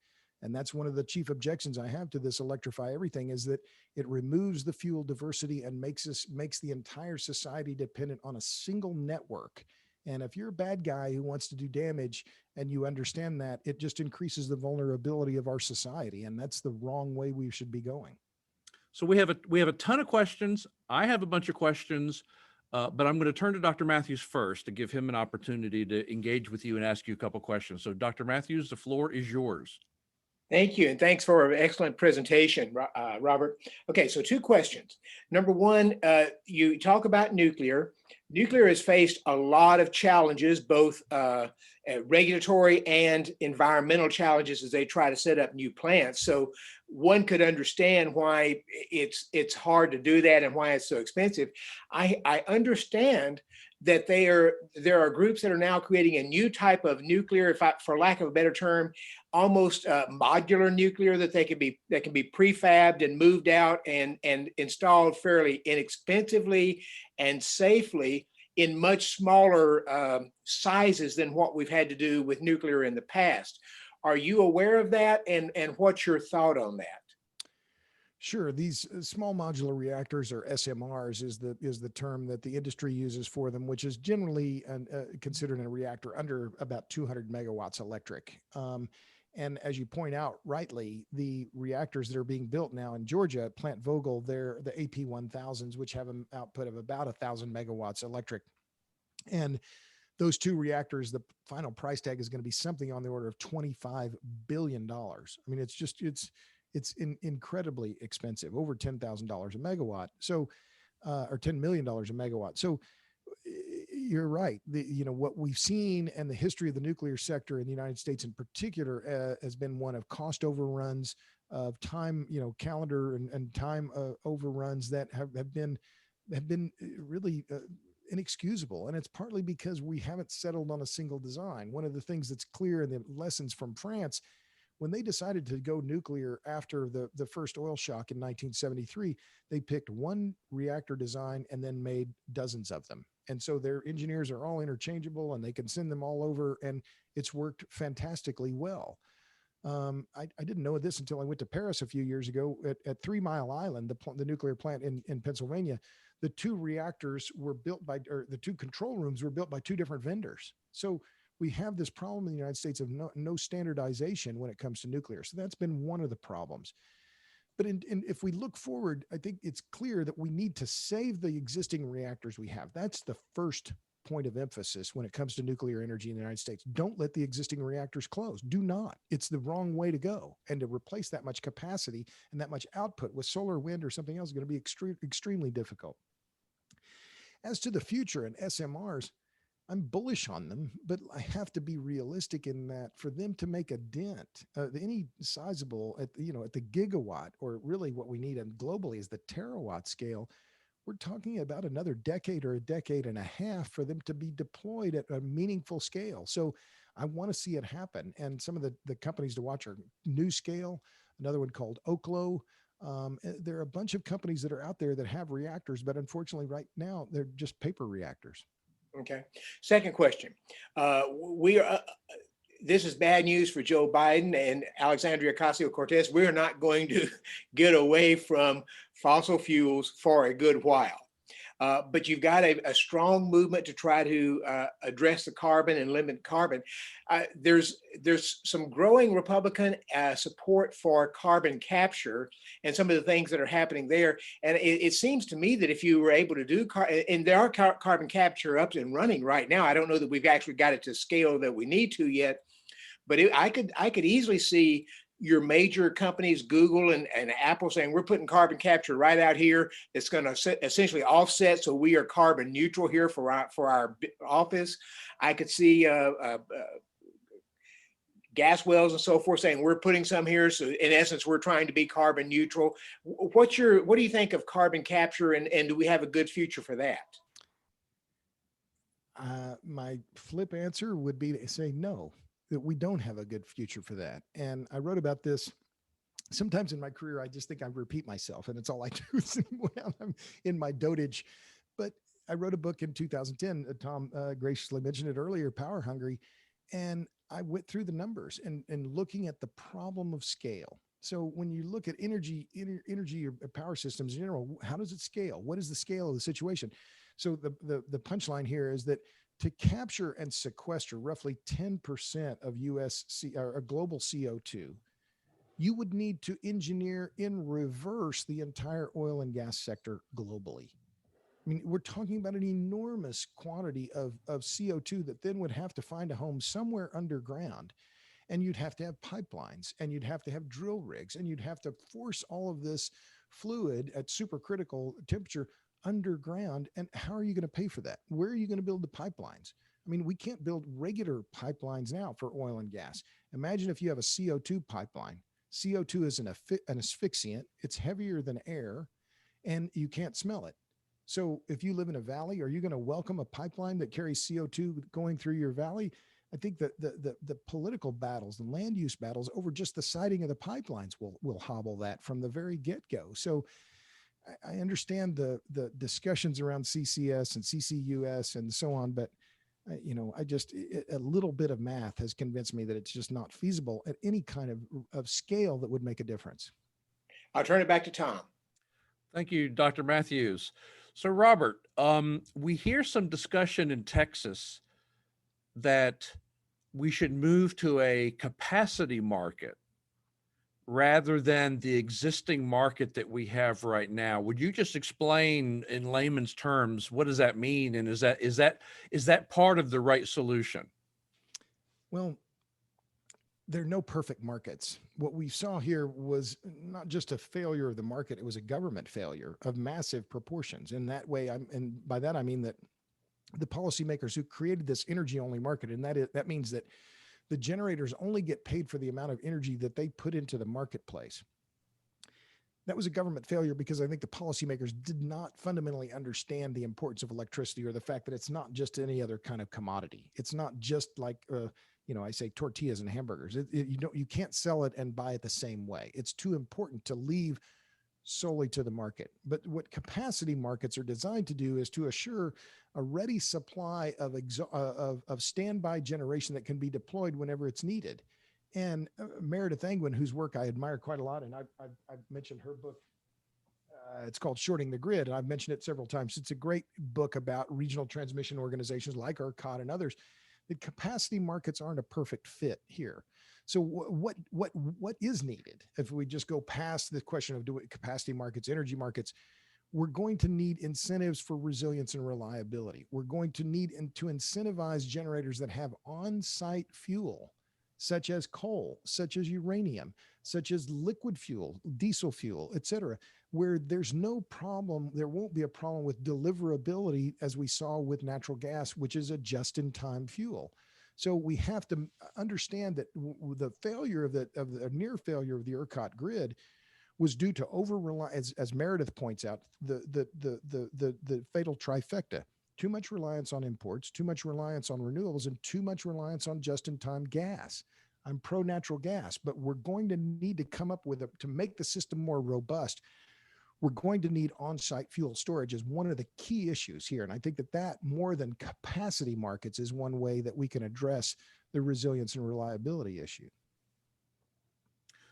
And that's one of the chief objections I have to this electrify everything, is that it removes the fuel diversity and makes the entire society dependent on a single network. And if you're a bad guy who wants to do damage and you understand that, it just increases the vulnerability of our society. And that's the wrong way we should be going. So we have a ton of questions. I have a bunch of questions, but I'm going to turn to Dr. Matthews first to give him an opportunity to engage with you and ask you a couple questions. So Dr. Matthews, the floor is yours. Thank you, and thanks for an excellent presentation, Robert. Okay, so 2 questions. Number one, you talk about nuclear. Nuclear has faced a lot of challenges, both regulatory and environmental challenges, as they try to set up new plants. So one could understand why it's hard to do that and why it's so expensive. I understand that there are groups that are now creating a new type of nuclear, for lack of a better term, almost modular nuclear, that can be prefabbed and moved out and installed fairly inexpensively and safely in much smaller sizes than what we've had to do with nuclear in the past. Are you aware of that, and what's your thought on that? Sure. These small modular reactors, or SMRs, is the term that the industry uses for them, which is generally considered a reactor under about 200 megawatts electric. And as you point out rightly, the reactors that are being built now in Georgia at Plant Vogtle, they're the AP1000s, which have an output of about 1,000 megawatts electric. And those 2 reactors, the final price tag is going to be something on the order of $25 billion. I mean, it's incredibly expensive, over $10,000 a megawatt. So, or $10 million a megawatt. So you're right. What we've seen, and the history of the nuclear sector in the United States in particular, has been one of cost overruns, of time, calendar and time overruns that have been really inexcusable. And it's partly because we haven't settled on a single design. One of the things that's clear in the lessons from France, when they decided to go nuclear after the first oil shock in 1973, they picked one reactor design and then made dozens of them. And so their engineers are all interchangeable and they can send them all over, and it's worked fantastically well. I didn't know this until I went to Paris a few years ago at 3 Mile Island, the nuclear plant in Pennsylvania. The two reactors were built by, or the two control rooms were built by two different vendors. So we have this problem in the United States of no standardization when it comes to nuclear. So that's been one of the problems. But if we look forward, I think it's clear that we need to save the existing reactors we have. That's the first point of emphasis when it comes to nuclear energy in the United States. Don't let the existing reactors close. Do not. It's the wrong way to go. And to replace that much capacity and that much output with solar, wind, or something else is going to be extremely difficult. As to the future and SMRs, I'm bullish on them, but I have to be realistic in that for them to make a dent, any sizable at the gigawatt, or really what we need and globally is the terawatt scale. We're talking about another decade or a decade and a half for them to be deployed at a meaningful scale. So I want to see it happen. And some of the companies to watch are NuScale, another one called Oklo. There are a bunch of companies that are out there that have reactors, but unfortunately right now they're just paper reactors. Okay. Second question. We are. This is bad news for Joe Biden and Alexandria Ocasio-Cortez. We are not going to get away from fossil fuels for a good while. But you've got a strong movement to try to address the carbon and limit carbon. There's some growing Republican support for carbon capture and some of the things that are happening there. And it seems to me that if you were able to do, and there are carbon capture up and running right now. I don't know that we've actually got it to scale that we need to yet, but I could easily see your major companies, Google and Apple, saying we're putting carbon capture right out here. It's going to essentially offset, so we are carbon neutral here for our office. I could see gas wells and so forth saying we're putting some here. So in essence, we're trying to be carbon neutral. What do you think of carbon capture, and do we have a good future for that? My flip answer would be to say no, that we don't have a good future for that. And I wrote about this. Sometimes in my career, I just think I repeat myself, and it's all I do when I'm in my dotage. But I wrote a book in 2010. Tom graciously mentioned it earlier, Power Hungry. And I went through the numbers and looking at the problem of scale. So when you look at energy or power systems in general, how does it scale? What is the scale of the situation? So the punchline here is that to capture and sequester roughly 10% of or global CO2, you would need to engineer in reverse the entire oil and gas sector globally. I mean, we're talking about an enormous quantity of CO2 that then would have to find a home somewhere underground. And you'd have to have pipelines, and you'd have to have drill rigs, and you'd have to force all of this fluid at supercritical temperature underground. And how are you going to pay for that? Where are you going to build the pipelines? I mean, we can't build regular pipelines now for oil and gas. Imagine if you have a CO2 pipeline. CO2 is an asphyxiant. It's heavier than air, and you can't smell it. So if you live in a valley, are you going to welcome a pipeline that carries CO2 going through your valley? I think that the political battles, the land use battles over just the siting of the pipelines will hobble that from the very get-go. So I understand the discussions around CCS and CCUS and so on, but a little bit of math has convinced me that it's just not feasible at any kind of scale that would make a difference. I'll turn it back to Tom. Thank you, Dr. Matthews. So Robert, we hear some discussion in Texas that we should move to a capacity market rather than the existing market that we have right now. Would you just explain in layman's terms, what does that mean? And is that part of the right solution? Well, there are no perfect markets. What we saw here was not just a failure of the market, it was a government failure of massive proportions. In that way, and by that I mean that the policymakers who created this energy-only market, and that means that the generators only get paid for the amount of energy that they put into the marketplace. That was a government failure because I think the policymakers did not fundamentally understand the importance of electricity, or the fact that it's not just any other kind of commodity. It's not just like, I say tortillas and hamburgers. You can't sell it and buy it the same way. It's too important to leave solely to the market. But what capacity markets are designed to do is to assure a ready supply of standby generation that can be deployed whenever it's needed. And Meredith Angwin, whose work I admire quite a lot, and I've mentioned her book. It's called Shorting the Grid, and I've mentioned it several times. It's a great book about regional transmission organizations like ERCOT and others. The capacity markets aren't a perfect fit here. So what is needed if we just go past the question of capacity markets, energy markets? We're going to need incentives for resilience and reliability. We're going to need to incentivize generators that have on-site fuel, such as coal, such as uranium, such as liquid fuel, diesel fuel, et cetera, where there's no problem, there won't be a problem with deliverability as we saw with natural gas, which is a just-in-time fuel. So we have to understand that the failure of the near failure of the ERCOT grid was due to over reliance, as Meredith points out, the fatal trifecta: too much reliance on imports, too much reliance on renewables, and too much reliance on just-in-time gas. I'm pro natural gas, but we're going to need to come up with to make the system more robust. We're going to need on-site fuel storage as one of the key issues here. And I think that more than capacity markets is one way that we can address the resilience and reliability issue.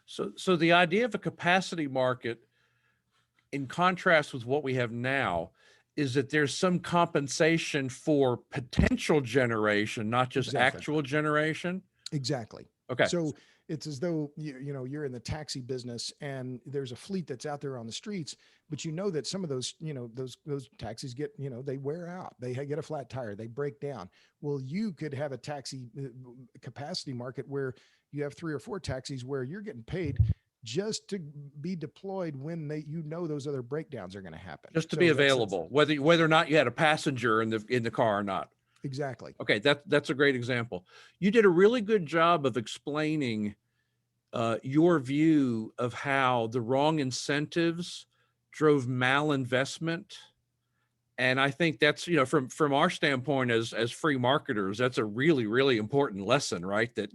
So the idea of a capacity market, in contrast with what we have now, is that there's some compensation for potential generation, not just actual generation. Exactly. Okay. So it's as though you're in the taxi business and there's a fleet that's out there on the streets, but you know that some of those those taxis get they wear out, they get a flat tire, they break down. Well, you could have a taxi capacity market where you have 3 or 4 taxis where you're getting paid just to be deployed when those other breakdowns are going to happen, just to be available, whether or not you had a passenger in the car or not. Exactly. Okay, that's a great example. You did a really good job of explaining your view of how the wrong incentives drove malinvestment. And I think that's, from our standpoint as free marketers, that's a really, really important lesson, right? That,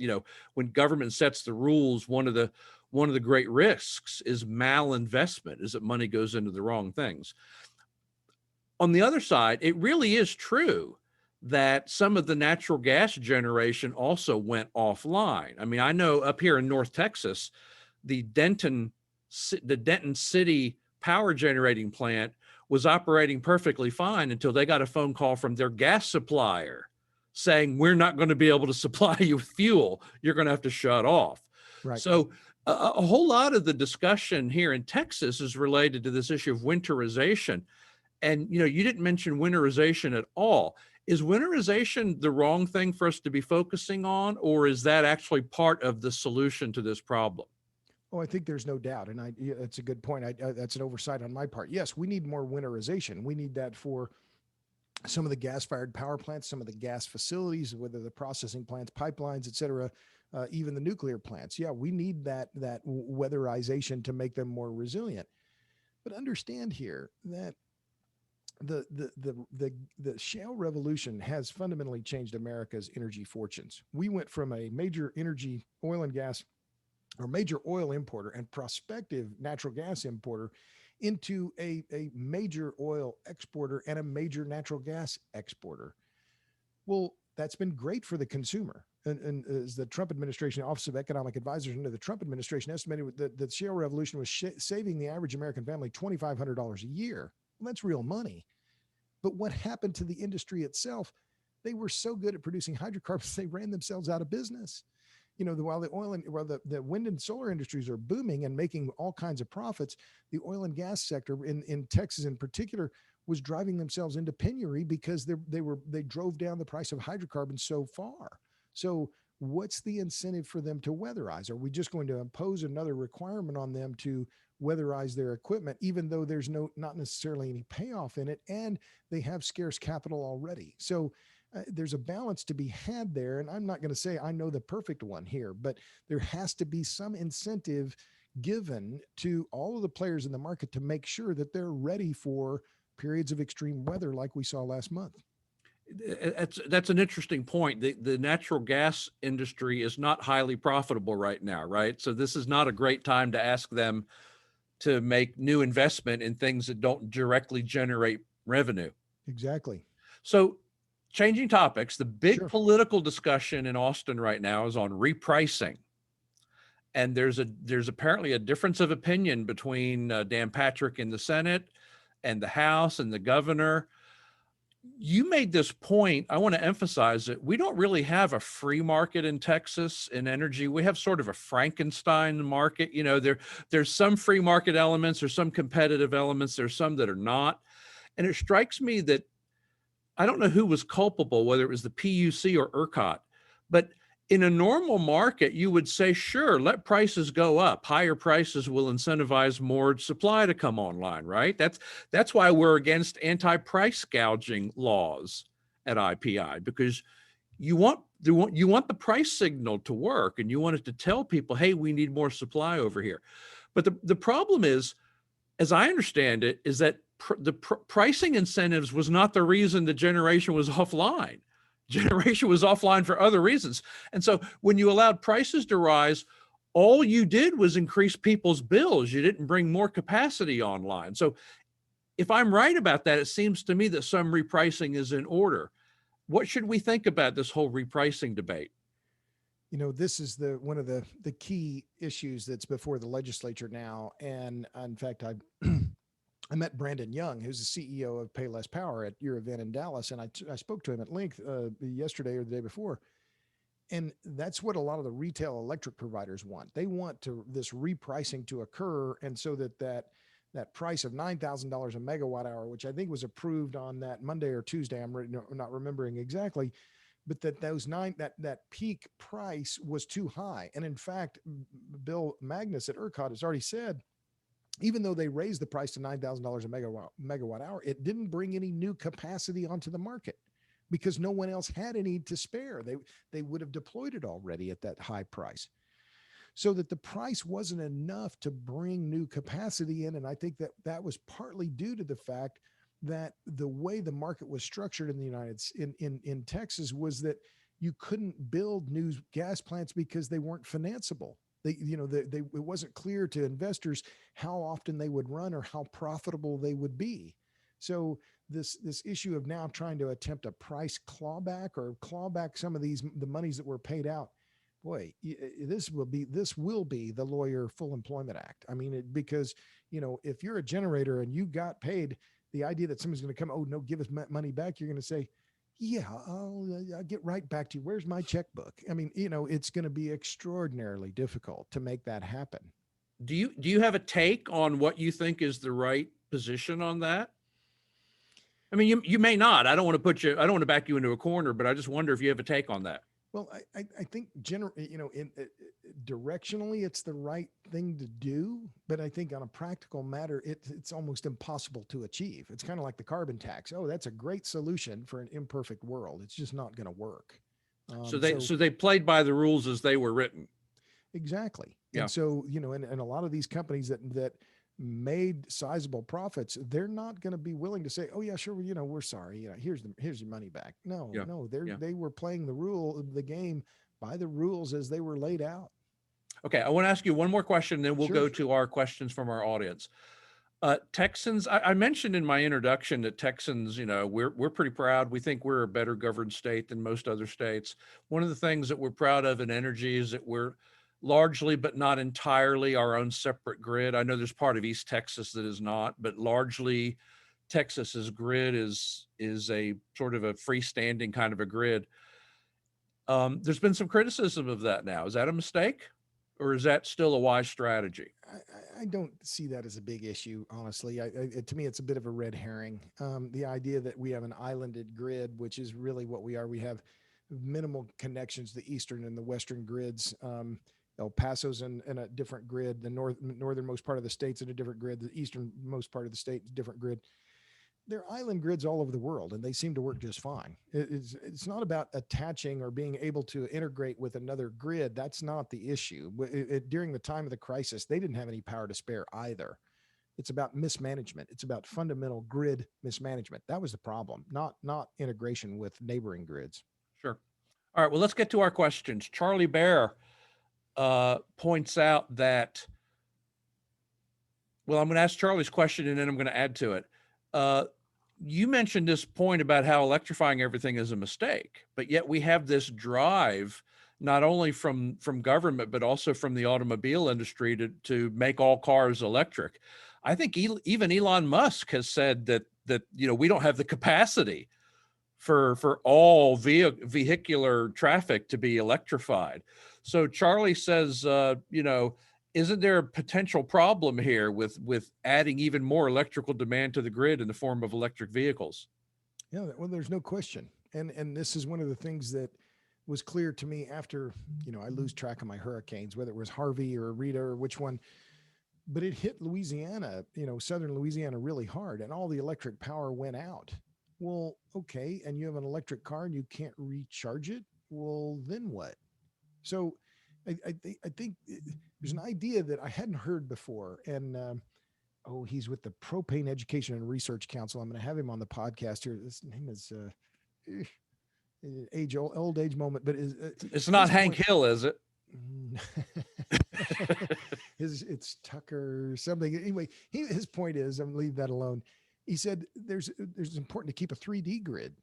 when government sets the rules, one of the great risks is malinvestment, is that money goes into the wrong things. On the other side, it really is true that some of the natural gas generation also went offline. I mean, I know up here in North Texas, the Denton City power generating plant was operating perfectly fine until they got a phone call from their gas supplier saying, we're not going to be able to supply you with fuel. You're going to have to shut off. Right. So a whole lot of the discussion here in Texas is related to this issue of winterization. And, you didn't mention winterization at all. Is winterization the wrong thing for us to be focusing on, or is that actually part of the solution to this problem? Oh, I think there's no doubt. And that's a good point. That's an oversight on my part. Yes, we need more winterization. We need that for some of the gas-fired power plants, some of the gas facilities, whether the processing plants, pipelines, et cetera, even the nuclear plants. Yeah, we need that weatherization to make them more resilient. But understand here that the shale revolution has fundamentally changed America's energy fortunes. We went from a major energy, oil and gas, or major oil importer and prospective natural gas importer into a major oil exporter and a major natural gas exporter. Well, that's been great for the consumer. And as the Trump administration, Office of Economic Advisors under the Trump administration estimated that the shale revolution was saving the average American family $2,500 a year. Well, that's real money. But what happened to the industry itself? They were so good at producing hydrocarbons, they ran themselves out of business. While the wind and solar industries are booming and making all kinds of profits, the oil and gas sector in Texas in particular was driving themselves into penury because they drove down the price of hydrocarbons so far. So what's the incentive for them to weatherize? Are we just going to impose another requirement on them to weatherize their equipment, even though there's not necessarily any payoff in it, and they have scarce capital already? So there's a balance to be had there. And I'm not going to say I know the perfect one here, but there has to be some incentive given to all of the players in the market to make sure that they're ready for periods of extreme weather like we saw last month. That's an interesting point. The natural gas industry is not highly profitable right now, right? So this is not a great time to ask them to make new investment in things that don't directly generate revenue. Exactly. So changing topics, the big Sure. political discussion in Austin right now is on repricing. And there's apparently a difference of opinion between Dan Patrick in the Senate and the House and the governor. You made this point. I want to emphasize it. We don't really have a free market in Texas in energy. We have sort of a Frankenstein market. You know, there's some free market elements, there's some competitive elements, there's some that are not. And it strikes me that I don't know who was culpable, whether it was the PUC or ERCOT, but in a normal market, you would say, sure, let prices go up. Higher prices will incentivize more supply to come online, right? That's why we're against anti-price gouging laws at IPI, because you want the price signal to work, and you want it to tell people, hey, we need more supply over here. But the problem is, as I understand it, is that pricing incentives was not the reason the generation was offline. Generation was offline for other reasons. And so when you allowed prices to rise, all you did was increase people's bills. You didn't bring more capacity online. So if I'm right about that, it seems to me that some repricing is in order. What should we think about this whole repricing debate? You know, this is one of the key issues that's before the legislature now. And in fact, I met Brandon Young, who's the CEO of Pay Less Power, at your event in Dallas. And I spoke to him at length yesterday or the day before. And that's what a lot of the retail electric providers want. They want this repricing to occur. And so that price of $9,000 a megawatt hour, which I think was approved on that Monday or Tuesday, I'm not remembering exactly, but that peak price was too high. And in fact, Bill Magnus at ERCOT has already said, even though they raised the price to $9,000 a megawatt hour, it didn't bring any new capacity onto the market because no one else had any to spare. They would have deployed it already at that high price. So that the price wasn't enough to bring new capacity in. And I think that was partly due to the fact that the way the market was structured in the in Texas was that you couldn't build new gas plants because they weren't financeable. It wasn't clear to investors how often they would run or how profitable they would be. So this issue of now trying to attempt a price clawback or claw back some of the monies that were paid out, boy, this will be the Lawyer Full Employment Act. I mean, because if you're a generator and you got paid, the idea that somebody's going to come, oh no, give us money back, you're going to say, yeah, I'll get right back to you. Where's my checkbook? I mean, it's going to be extraordinarily difficult to make that happen. Do you have a take on what you think is the right position on that? I mean, you may not. I don't want to back you into a corner, but I just wonder if you have a take on that. Well, I think directionally it's the right thing to do, but I think on a practical matter, it's almost impossible to achieve. It's kind of like the carbon tax. Oh, that's a great solution for an imperfect world. It's just not going to work. So they played by the rules as they were written. Exactly. Yeah. And so, and a lot of these companies that made sizable profits, they're not going to be willing to say, oh yeah, sure. We're sorry. Here's your money back. No, they were playing the game by the rules as they were laid out. Okay. I want to ask you one more question, then we'll Sure. go to our questions from our audience. Texans, I mentioned in my introduction that Texans, we're pretty proud. We think we're a better governed state than most other states. One of the things that we're proud of in energy is that we're largely, but not entirely, our own separate grid. I know there's part of East Texas that is not, but largely Texas's grid is a sort of a freestanding kind of a grid. There's been some criticism of that now. Is that a mistake, or is that still a wise strategy? I don't see that as a big issue, honestly. To me, it's a bit of a red herring. The idea that we have an islanded grid, which is really what we are. We have minimal connections, the eastern and the western grids. El Paso's in a different grid. The northernmost part of the state's in a different grid. The easternmost part of the state is a different grid. They're island grids all over the world, and they seem to work just fine. It's not about attaching or being able to integrate with another grid. That's not the issue. During the time of the crisis, they didn't have any power to spare either. It's about mismanagement. It's about fundamental grid mismanagement. That was the problem, not integration with neighboring grids. Sure. All right. Well, let's get to our questions. Charlie Bear points out that, well, I'm going to ask Charlie's question and then I'm going to add to it. You mentioned this point about how electrifying everything is a mistake, but yet we have this drive not only from government, but also from the automobile industry to make all cars electric. I think even Elon Musk has said that we don't have the capacity for all vehicular traffic to be electrified. So Charlie says, isn't there a potential problem here with adding even more electrical demand to the grid in the form of electric vehicles? Yeah, well, there's no question. And this is one of the things that was clear to me after, I lose track of my hurricanes, whether it was Harvey or Rita or which one, but it hit Louisiana, southern Louisiana really hard, and all the electric power went out. Well, okay, and you have an electric car and you can't recharge it. Well, then what? So I think there's an idea that I hadn't heard before. And he's with the Propane Education and Research Council. I'm going to have him on the podcast here. His name is old age moment, but it's not Hank Hill, is it? It's Tucker something. Anyway, his point is, I'm gonna leave that alone. He said there's important to keep a 3D grid,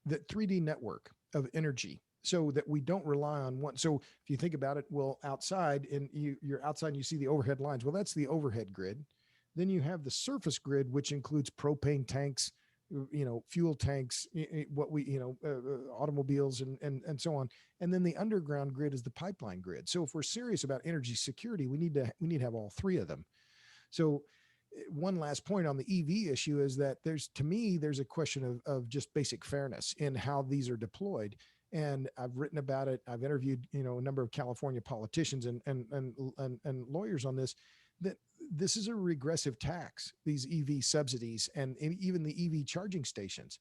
that 3D network of energy, so that we don't rely on one. So if you think about it, well, outside and you're outside and you see the overhead lines. Well, that's the overhead grid. Then you have the surface grid, which includes propane tanks, fuel tanks, automobiles and so on. And then the underground grid is the pipeline grid. So if we're serious about energy security, we need to have all three of them. So one last point on the EV issue is that there's a question of just basic fairness in how these are deployed. And I've written about it. I've interviewed, a number of California politicians and lawyers on this, that this is a regressive tax, these EV subsidies and even the EV charging stations.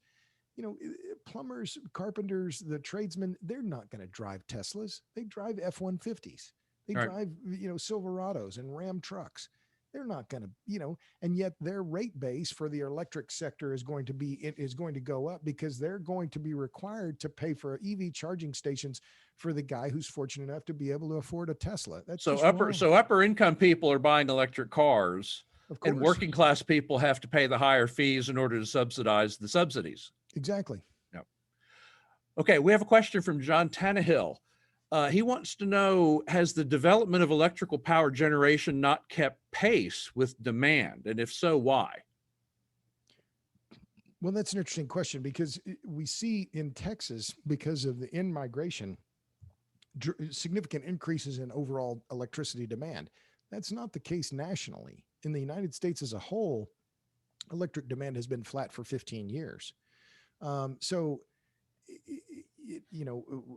Plumbers, carpenters, the tradesmen, they're not going to drive Teslas. They drive F-150s. They drive, Silverados and Ram trucks. They're not going to, and yet their rate base for the electric sector is going to go up because they're going to be required to pay for EV charging stations for the guy who's fortunate enough to be able to afford a Tesla. That's so upper income people are buying electric cars, and working class people have to pay the higher fees in order to subsidize the subsidies. Exactly. Yep. Okay, we have a question from John Tannehill. He wants to know, has the development of electrical power generation not kept pace with demand? And if so, why? Well, that's an interesting question, because we see in Texas, because of the in-migration, significant increases in overall electricity demand. That's not the case nationally. In the United States as a whole, electric demand has been flat for 15 years.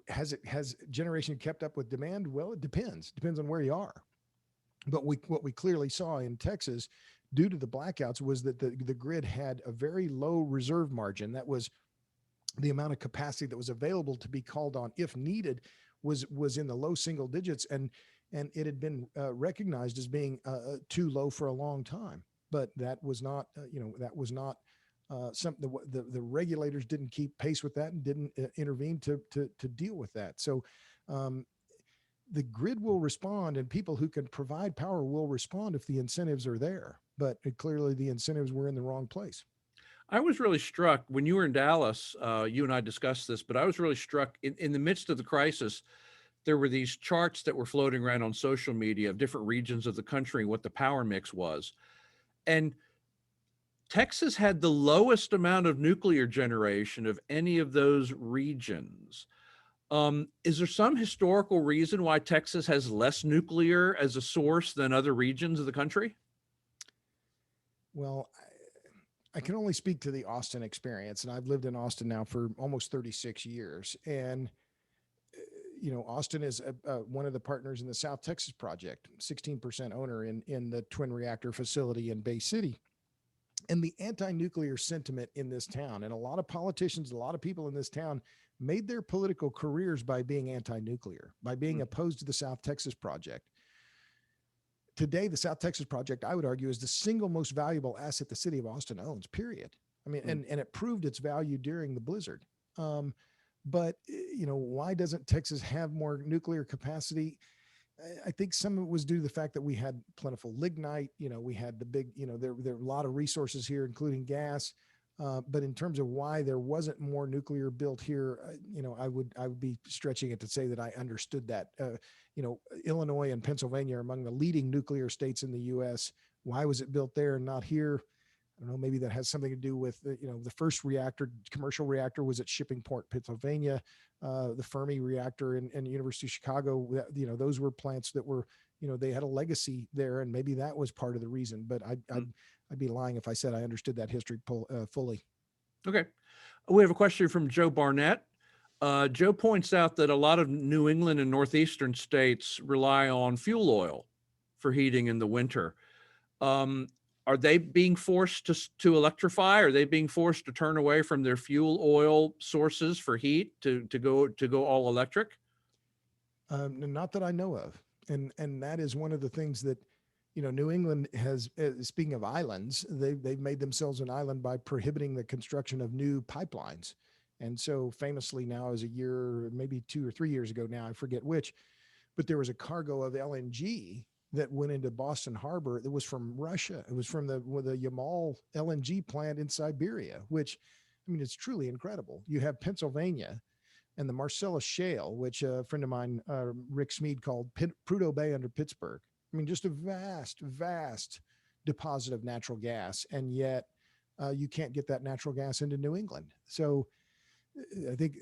Has generation kept up with demand? Well, it depends on where you are. But what we clearly saw in Texas, due to the blackouts, was that the grid had a very low reserve margin. That was the amount of capacity that was available to be called on if needed was in the low single digits, and it had been recognized as being too low for a long time. But that was not something the regulators didn't keep pace with that and didn't intervene to deal with that. So the grid will respond, and people who can provide power will respond if the incentives are there. But clearly the incentives were in the wrong place. I was really struck when you were in Dallas, you and I discussed this, but I was really struck in the midst of the crisis. There were these charts that were floating around on social media of different regions of the country, what the power mix was. And Texas had the lowest amount of nuclear generation of any of those regions. Is there some historical reason why Texas has less nuclear as a source than other regions of the country? Well, I can only speak to the Austin experience, and I've lived in Austin now for almost 36 years. And, Austin is one of the partners in the South Texas project, 16% owner in the twin reactor facility in Bay City. And the anti-nuclear sentiment in this town, and a lot of politicians, a lot of people in this town made their political careers by being anti-nuclear, by being opposed to the South Texas project. Today, the South Texas project, I would argue, is the single most valuable asset the city of Austin owns, period. I mean, and it proved its value during the blizzard. But why doesn't Texas have more nuclear capacity? I think some of it was due to the fact that we had plentiful lignite. We had the big, there are a lot of resources here, including gas. But in terms of why there wasn't more nuclear built here, I would be stretching it to say that I understood that. Illinois and Pennsylvania are among the leading nuclear states in the U.S. Why was it built there and not here? I don't know. Maybe that has something to do with the first commercial reactor was at Shippingport, Pennsylvania. The Fermi reactor in University of Chicago. Those were plants that were they had a legacy there, and maybe that was part of the reason. But I'd be lying if I said I understood that history fully. Okay. We have a question from Joe Barnett. Joe points out that a lot of New England and Northeastern states rely on fuel oil for heating in the winter. Are they being forced to electrify? Are they being forced to turn away from their fuel oil sources for heat to go all electric? Not that I know of. And that is one of the things that, New England has, speaking of islands, they've made themselves an island by prohibiting the construction of new pipelines. And so famously now, as a year, maybe 2 or 3 years ago now, I forget which, but there was a cargo of LNG that went into Boston Harbor that was from Russia. It was from the Yamal LNG plant in Siberia, which, it's truly incredible. You have Pennsylvania and the Marcellus Shale, which a friend of mine, Rick Smead, called Prudhoe Bay under Pittsburgh. Just a vast, vast deposit of natural gas. And yet you can't get that natural gas into New England. So I think,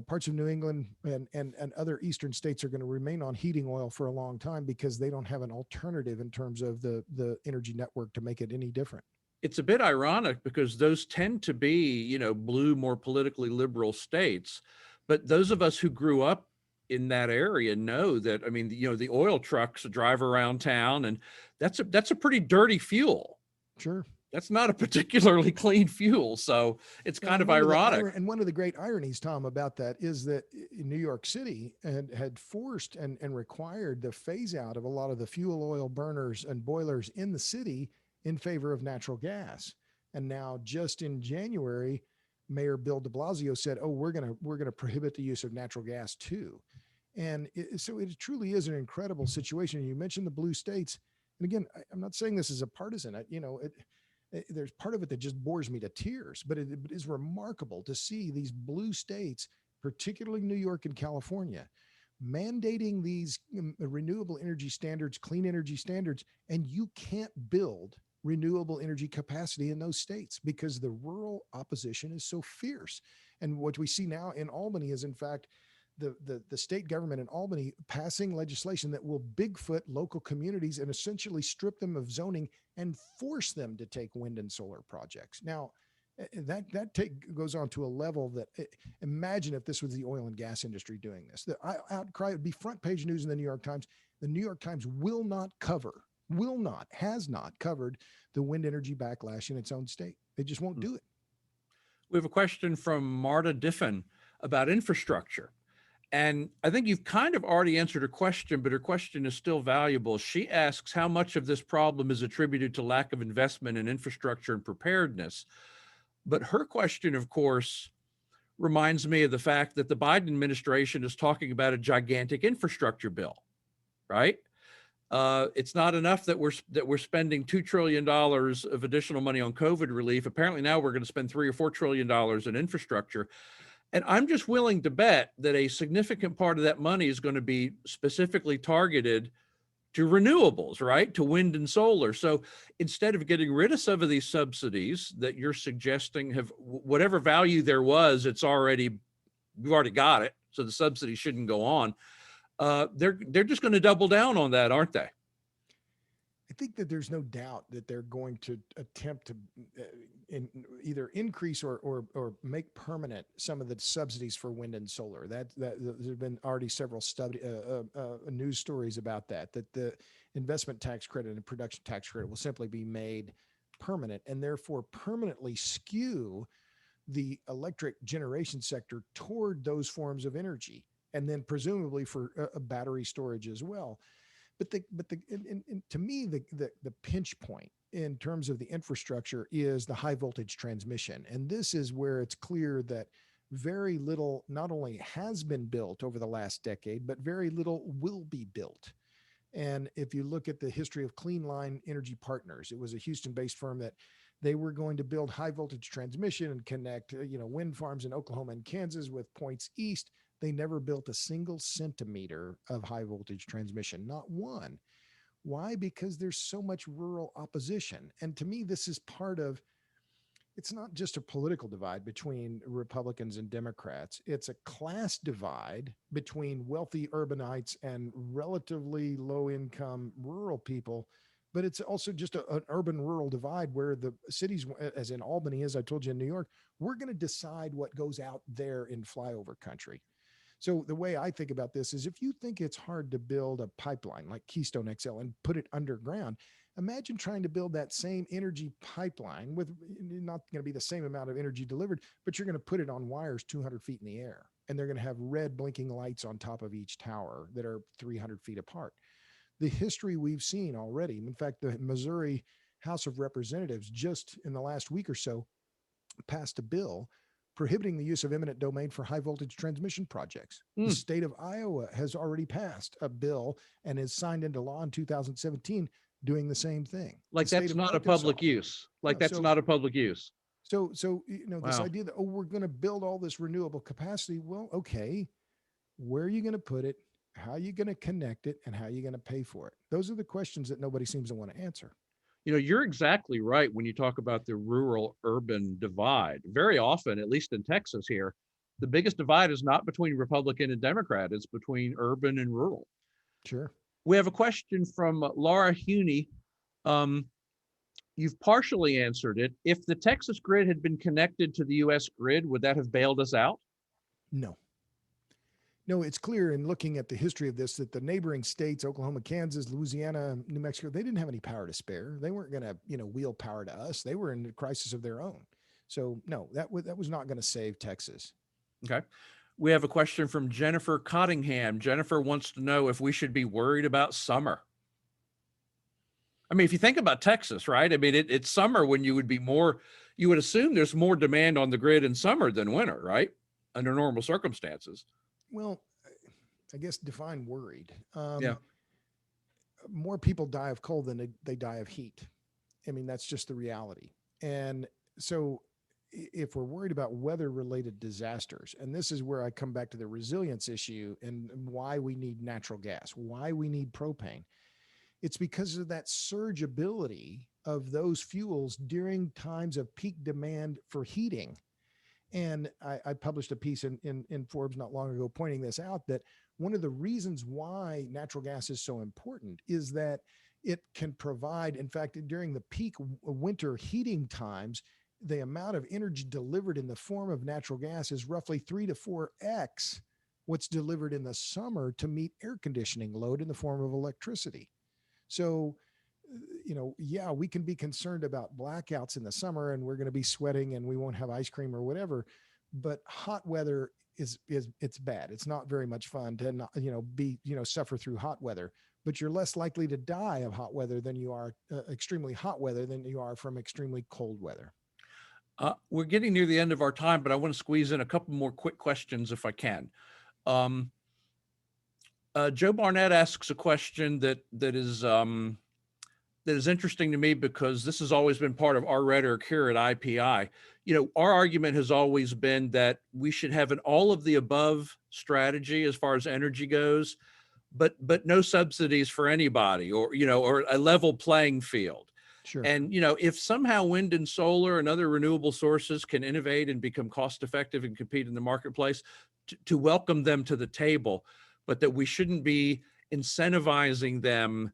parts of New England and other eastern states are going to remain on heating oil for a long time because they don't have an alternative in terms of the energy network to make it any different. It's a bit ironic because those tend to be, blue, more politically liberal states. But those of us who grew up in that area know that, the oil trucks drive around town, and that's a pretty dirty fuel. Sure. That's not a particularly clean fuel. So it's kind of ironic. And one of the great ironies, Tom, about that is that New York City had forced and required the phase out of a lot of the fuel oil burners and boilers in the city in favor of natural gas. And now just in January, Mayor Bill de Blasio said, "Oh, we're going to prohibit the use of natural gas too." And so it truly is an incredible situation. You mentioned the blue states. And again, I'm not saying this is a partisan, there's part of it that just bores me to tears, but it is remarkable to see these blue states, particularly New York and California, mandating these renewable energy standards, clean energy standards, and you can't build renewable energy capacity in those states because the rural opposition is so fierce. And what we see now in Albany is, in fact, the state government in Albany passing legislation that will Bigfoot local communities and essentially strip them of zoning and force them to take wind and solar projects. Now, that goes on to a level that imagine if this was the oil and gas industry doing this. The outcry would be front page news in the New York Times. The New York Times has not covered the wind energy backlash in its own state. They just won't do it. We have a question from Marta Diffin about infrastructure. And I think you've kind of already answered her question, but her question is still valuable. She asks how much of this problem is attributed to lack of investment in infrastructure and preparedness. But her question, of course, reminds me of the fact that the Biden administration is talking about a gigantic infrastructure bill, right? It's not enough that we're spending $2 trillion of additional money on COVID relief. Apparently now we're going to spend $3 or $4 trillion in infrastructure. And I'm just willing to bet that a significant part of that money is going to be specifically targeted to renewables, right? To wind and solar. So instead of getting rid of some of these subsidies that you're suggesting have whatever value there was, we've already got it. So the subsidy shouldn't go on. They're just going to double down on that, aren't they? I think that there's no doubt that they're going to attempt to either increase or make permanent some of the subsidies for wind and solar. That there's been already several news stories about that the investment tax credit and production tax credit will simply be made permanent and therefore permanently skew the electric generation sector toward those forms of energy, and then presumably for battery storage as well. But to me, the pinch point in terms of the infrastructure is the high voltage transmission. And this is where it's clear that very little not only has been built over the last decade, but very little will be built. And if you look at the history of Clean Line Energy Partners, it was a Houston-based firm that They were going to build high voltage transmission and connect, wind farms in Oklahoma and Kansas with points east. They never built a single centimeter of high voltage transmission, not one. Why? Because there's so much rural opposition. And to me, this is part of, it's not just a political divide between Republicans and Democrats. It's a class divide between wealthy urbanites and relatively low income rural people. But it's also just an urban rural divide where the cities, as in Albany, as I told you in New York, we're going to decide what goes out there in flyover country. So the way I think about this is, if you think it's hard to build a pipeline like Keystone XL and put it underground, imagine trying to build that same energy pipeline with not going to be the same amount of energy delivered, but you're going to put it on wires 200 feet in the air. And they're going to have red blinking lights on top of each tower that are 300 feet apart. The history we've seen already. In fact, the Missouri House of Representatives just in the last week or so passed a bill prohibiting the use of eminent domain for high voltage transmission projects. The state of Iowa has already passed a bill and is signed into law in 2017 doing the same thing. Like that's not a public use. Like that's not a public use. So this idea that, we're going to build all this renewable capacity. Well, okay, where are you going to put it? How are you going to connect it? And how are you going to pay for it? Those are the questions that nobody seems to want to answer. You're exactly right when you talk about the rural urban divide. Very often, at least in Texas here, the biggest divide is not between Republican and Democrat, it's between urban and rural. Sure. We have a question from Laura Huney. You've partially answered it. If the Texas grid had been connected to the US grid, would that have bailed us out? No, it's clear in looking at the history of this that the neighboring states, Oklahoma, Kansas, Louisiana, New Mexico, they didn't have any power to spare. They weren't going to, wheel power to us. They were in a crisis of their own. So no, that was not going to save Texas. Okay. We have a question from Jennifer Cottingham. Jennifer wants to know if we should be worried about summer. I mean, if you think about Texas, right? I mean, it's summer when you would assume there's more demand on the grid in summer than winter, right? Under normal circumstances. Well, I guess define worried. Yeah. More people die of cold than they die of heat. I mean, that's just the reality. And so if we're worried about weather-related disasters, and this is where I come back to the resilience issue and why we need natural gas, why we need propane, it's because of that surgeability of those fuels during times of peak demand for heating. And I published a piece in Forbes not long ago pointing this out, that one of the reasons why natural gas is so important is that it can provide, in fact, during the peak winter heating times, the amount of energy delivered in the form of natural gas is roughly 3 to 4x what's delivered in the summer to meet air conditioning load in the form of electricity. So, we can be concerned about blackouts in the summer and we're going to be sweating and we won't have ice cream or whatever, but hot weather it's bad. It's not very much fun to not, suffer through hot weather, but you're less likely to die of hot weather than you are extremely hot weather than you are from extremely cold weather. We're getting near the end of our time, but I want to squeeze in a couple more quick questions if I can. Joe Barnett asks a question that is interesting to me because this has always been part of our rhetoric here at IPI. Our argument has always been that we should have an all of the above strategy as far as energy goes, but no subsidies for anybody, or a level playing field. Sure. And, if somehow wind and solar and other renewable sources can innovate and become cost effective and compete in the marketplace, to welcome them to the table, but that we shouldn't be incentivizing them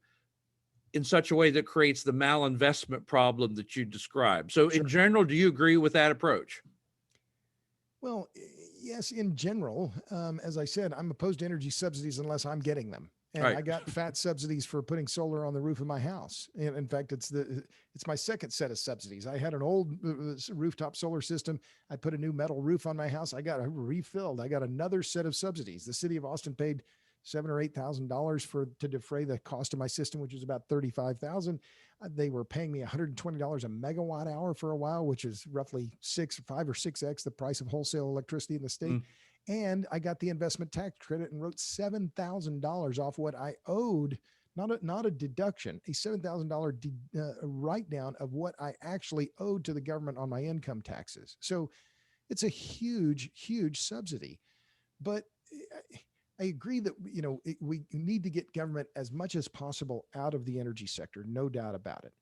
in such a way that creates the malinvestment problem that you described. So Sure. in general, do you agree with that approach? Well, yes, in general. As I said, I'm opposed to energy subsidies unless I'm getting them. And Right. I got fat subsidies for putting solar on the roof of my house. And in fact, it's my second set of subsidies. I had an old rooftop solar system. I put a new metal roof on my house. I got refilled. I got another set of subsidies. The city of Austin paid $7,000 or $8,000 to defray the cost of my system, which was about $35,000. They were paying me $120 a megawatt hour for a while, which is roughly 5 or 6x the price of wholesale electricity in the state. And I got the investment tax credit and wrote $7,000 off what I owed not a deduction, a $7,000 write down of what I actually owed to the government on my income taxes. So it's a huge, huge subsidy. But I agree that, we need to get government as much as possible out of the energy sector, no doubt about it.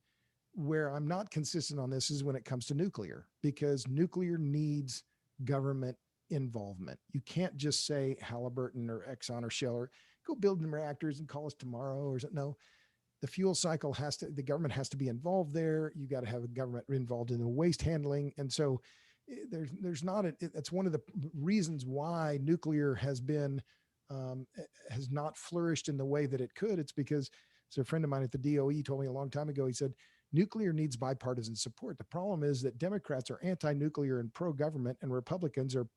Where I'm not consistent on this is when it comes to nuclear, because nuclear needs government involvement. You can't just say Halliburton or Exxon or Shell or go build them reactors and call us tomorrow or something. No, the fuel cycle the government has to be involved there. You got to have a government involved in the waste handling. And so there's not that's one of the reasons why nuclear has not flourished in the way that it could. It's because, so a friend of mine at the DOE told me a long time ago, he said, nuclear needs bipartisan support. The problem is that Democrats are anti-nuclear and pro-government, and Republicans are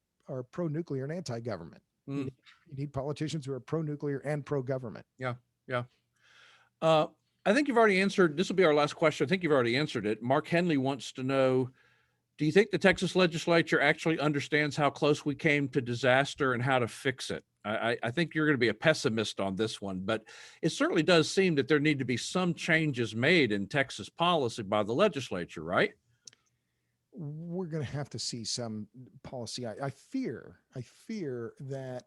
pro-nuclear and anti-government. You need politicians who are pro-nuclear and pro-government. Yeah. I think you've already answered, this will be our last question. I think you've already answered it. Mark Henley wants to know, do you think the Texas legislature actually understands how close we came to disaster and how to fix it? I think you're going to be a pessimist on this one, but it certainly does seem that there need to be some changes made in Texas policy by the legislature, right? We're going to have to see some policy. I fear that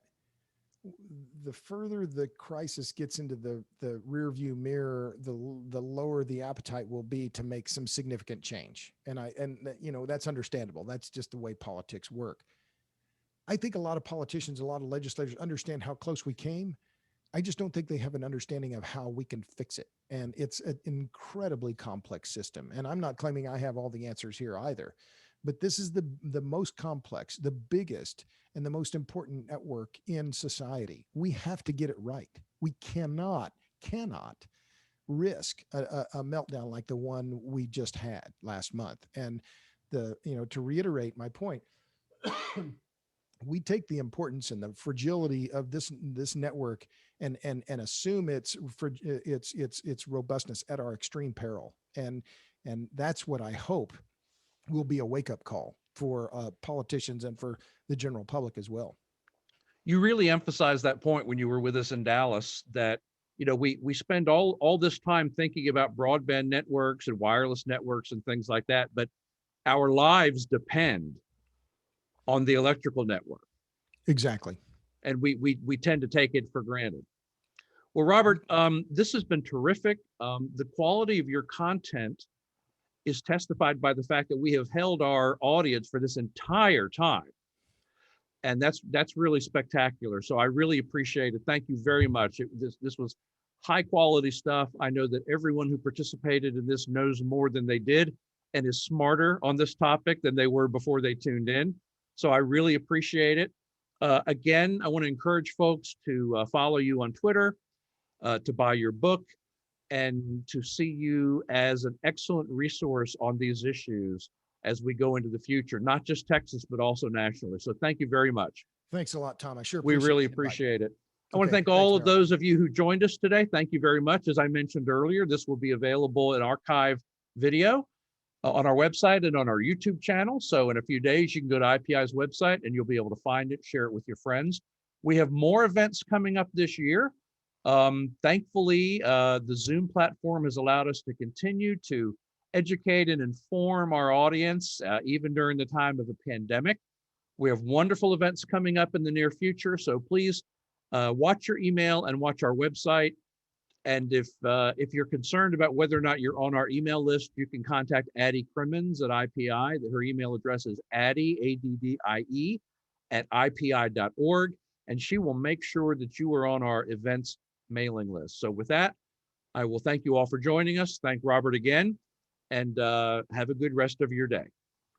the further the crisis gets into the rear view mirror, the lower the appetite will be to make some significant change. And that's understandable. That's just the way politics work. I think a lot of politicians, a lot of legislators understand how close we came. I just don't think they have an understanding of how we can fix it. And it's an incredibly complex system. And I'm not claiming I have all the answers here either, but this is the most complex, the biggest, and the most important network in society. We have to get it right. We cannot risk a meltdown like the one we just had last month. And to reiterate my point, we take the importance and the fragility of this network and assume its robustness at our extreme peril. And that's what I hope will be a wake-up call for politicians and for the general public as well. You really emphasized that point when you were with us in Dallas, that we spend all this time thinking about broadband networks and wireless networks and things like that, but our lives depend on the electrical network. Exactly. And we tend to take it for granted. Well, Robert, this has been terrific. The quality of your content is testified by the fact that we have held our audience for this entire time. And that's really spectacular. So I really appreciate it. Thank you very much. This was high quality stuff. I know that everyone who participated in this knows more than they did and is smarter on this topic than they were before they tuned in. So I really appreciate it. Again, I want to encourage folks to follow you on Twitter, to buy your book, and to see you as an excellent resource on these issues as we go into the future, not just Texas, but also nationally. So thank you very much. Thanks a lot, Tom. I sure we appreciate really the invite. appreciate it. I want to thank all of those of you who joined us today. Thank you very much. As I mentioned earlier, this will be available in archive video on our website and on our YouTube channel. So in a few days, you can go to IPI's website and you'll be able to find it, share it with your friends. We have more events coming up this year. Thankfully, the Zoom platform has allowed us to continue to educate and inform our audience, even during the time of a pandemic. We have wonderful events coming up in the near future. So please watch your email and watch our website. And if you're concerned about whether or not you're on our email list, you can contact Addie Crimmins at IPI. Her email address is Addie, ADDIE, at IPI.org. And she will make sure that you are on our events mailing list. So with that, I will thank you all for joining us. Thank Robert again, and have a good rest of your day.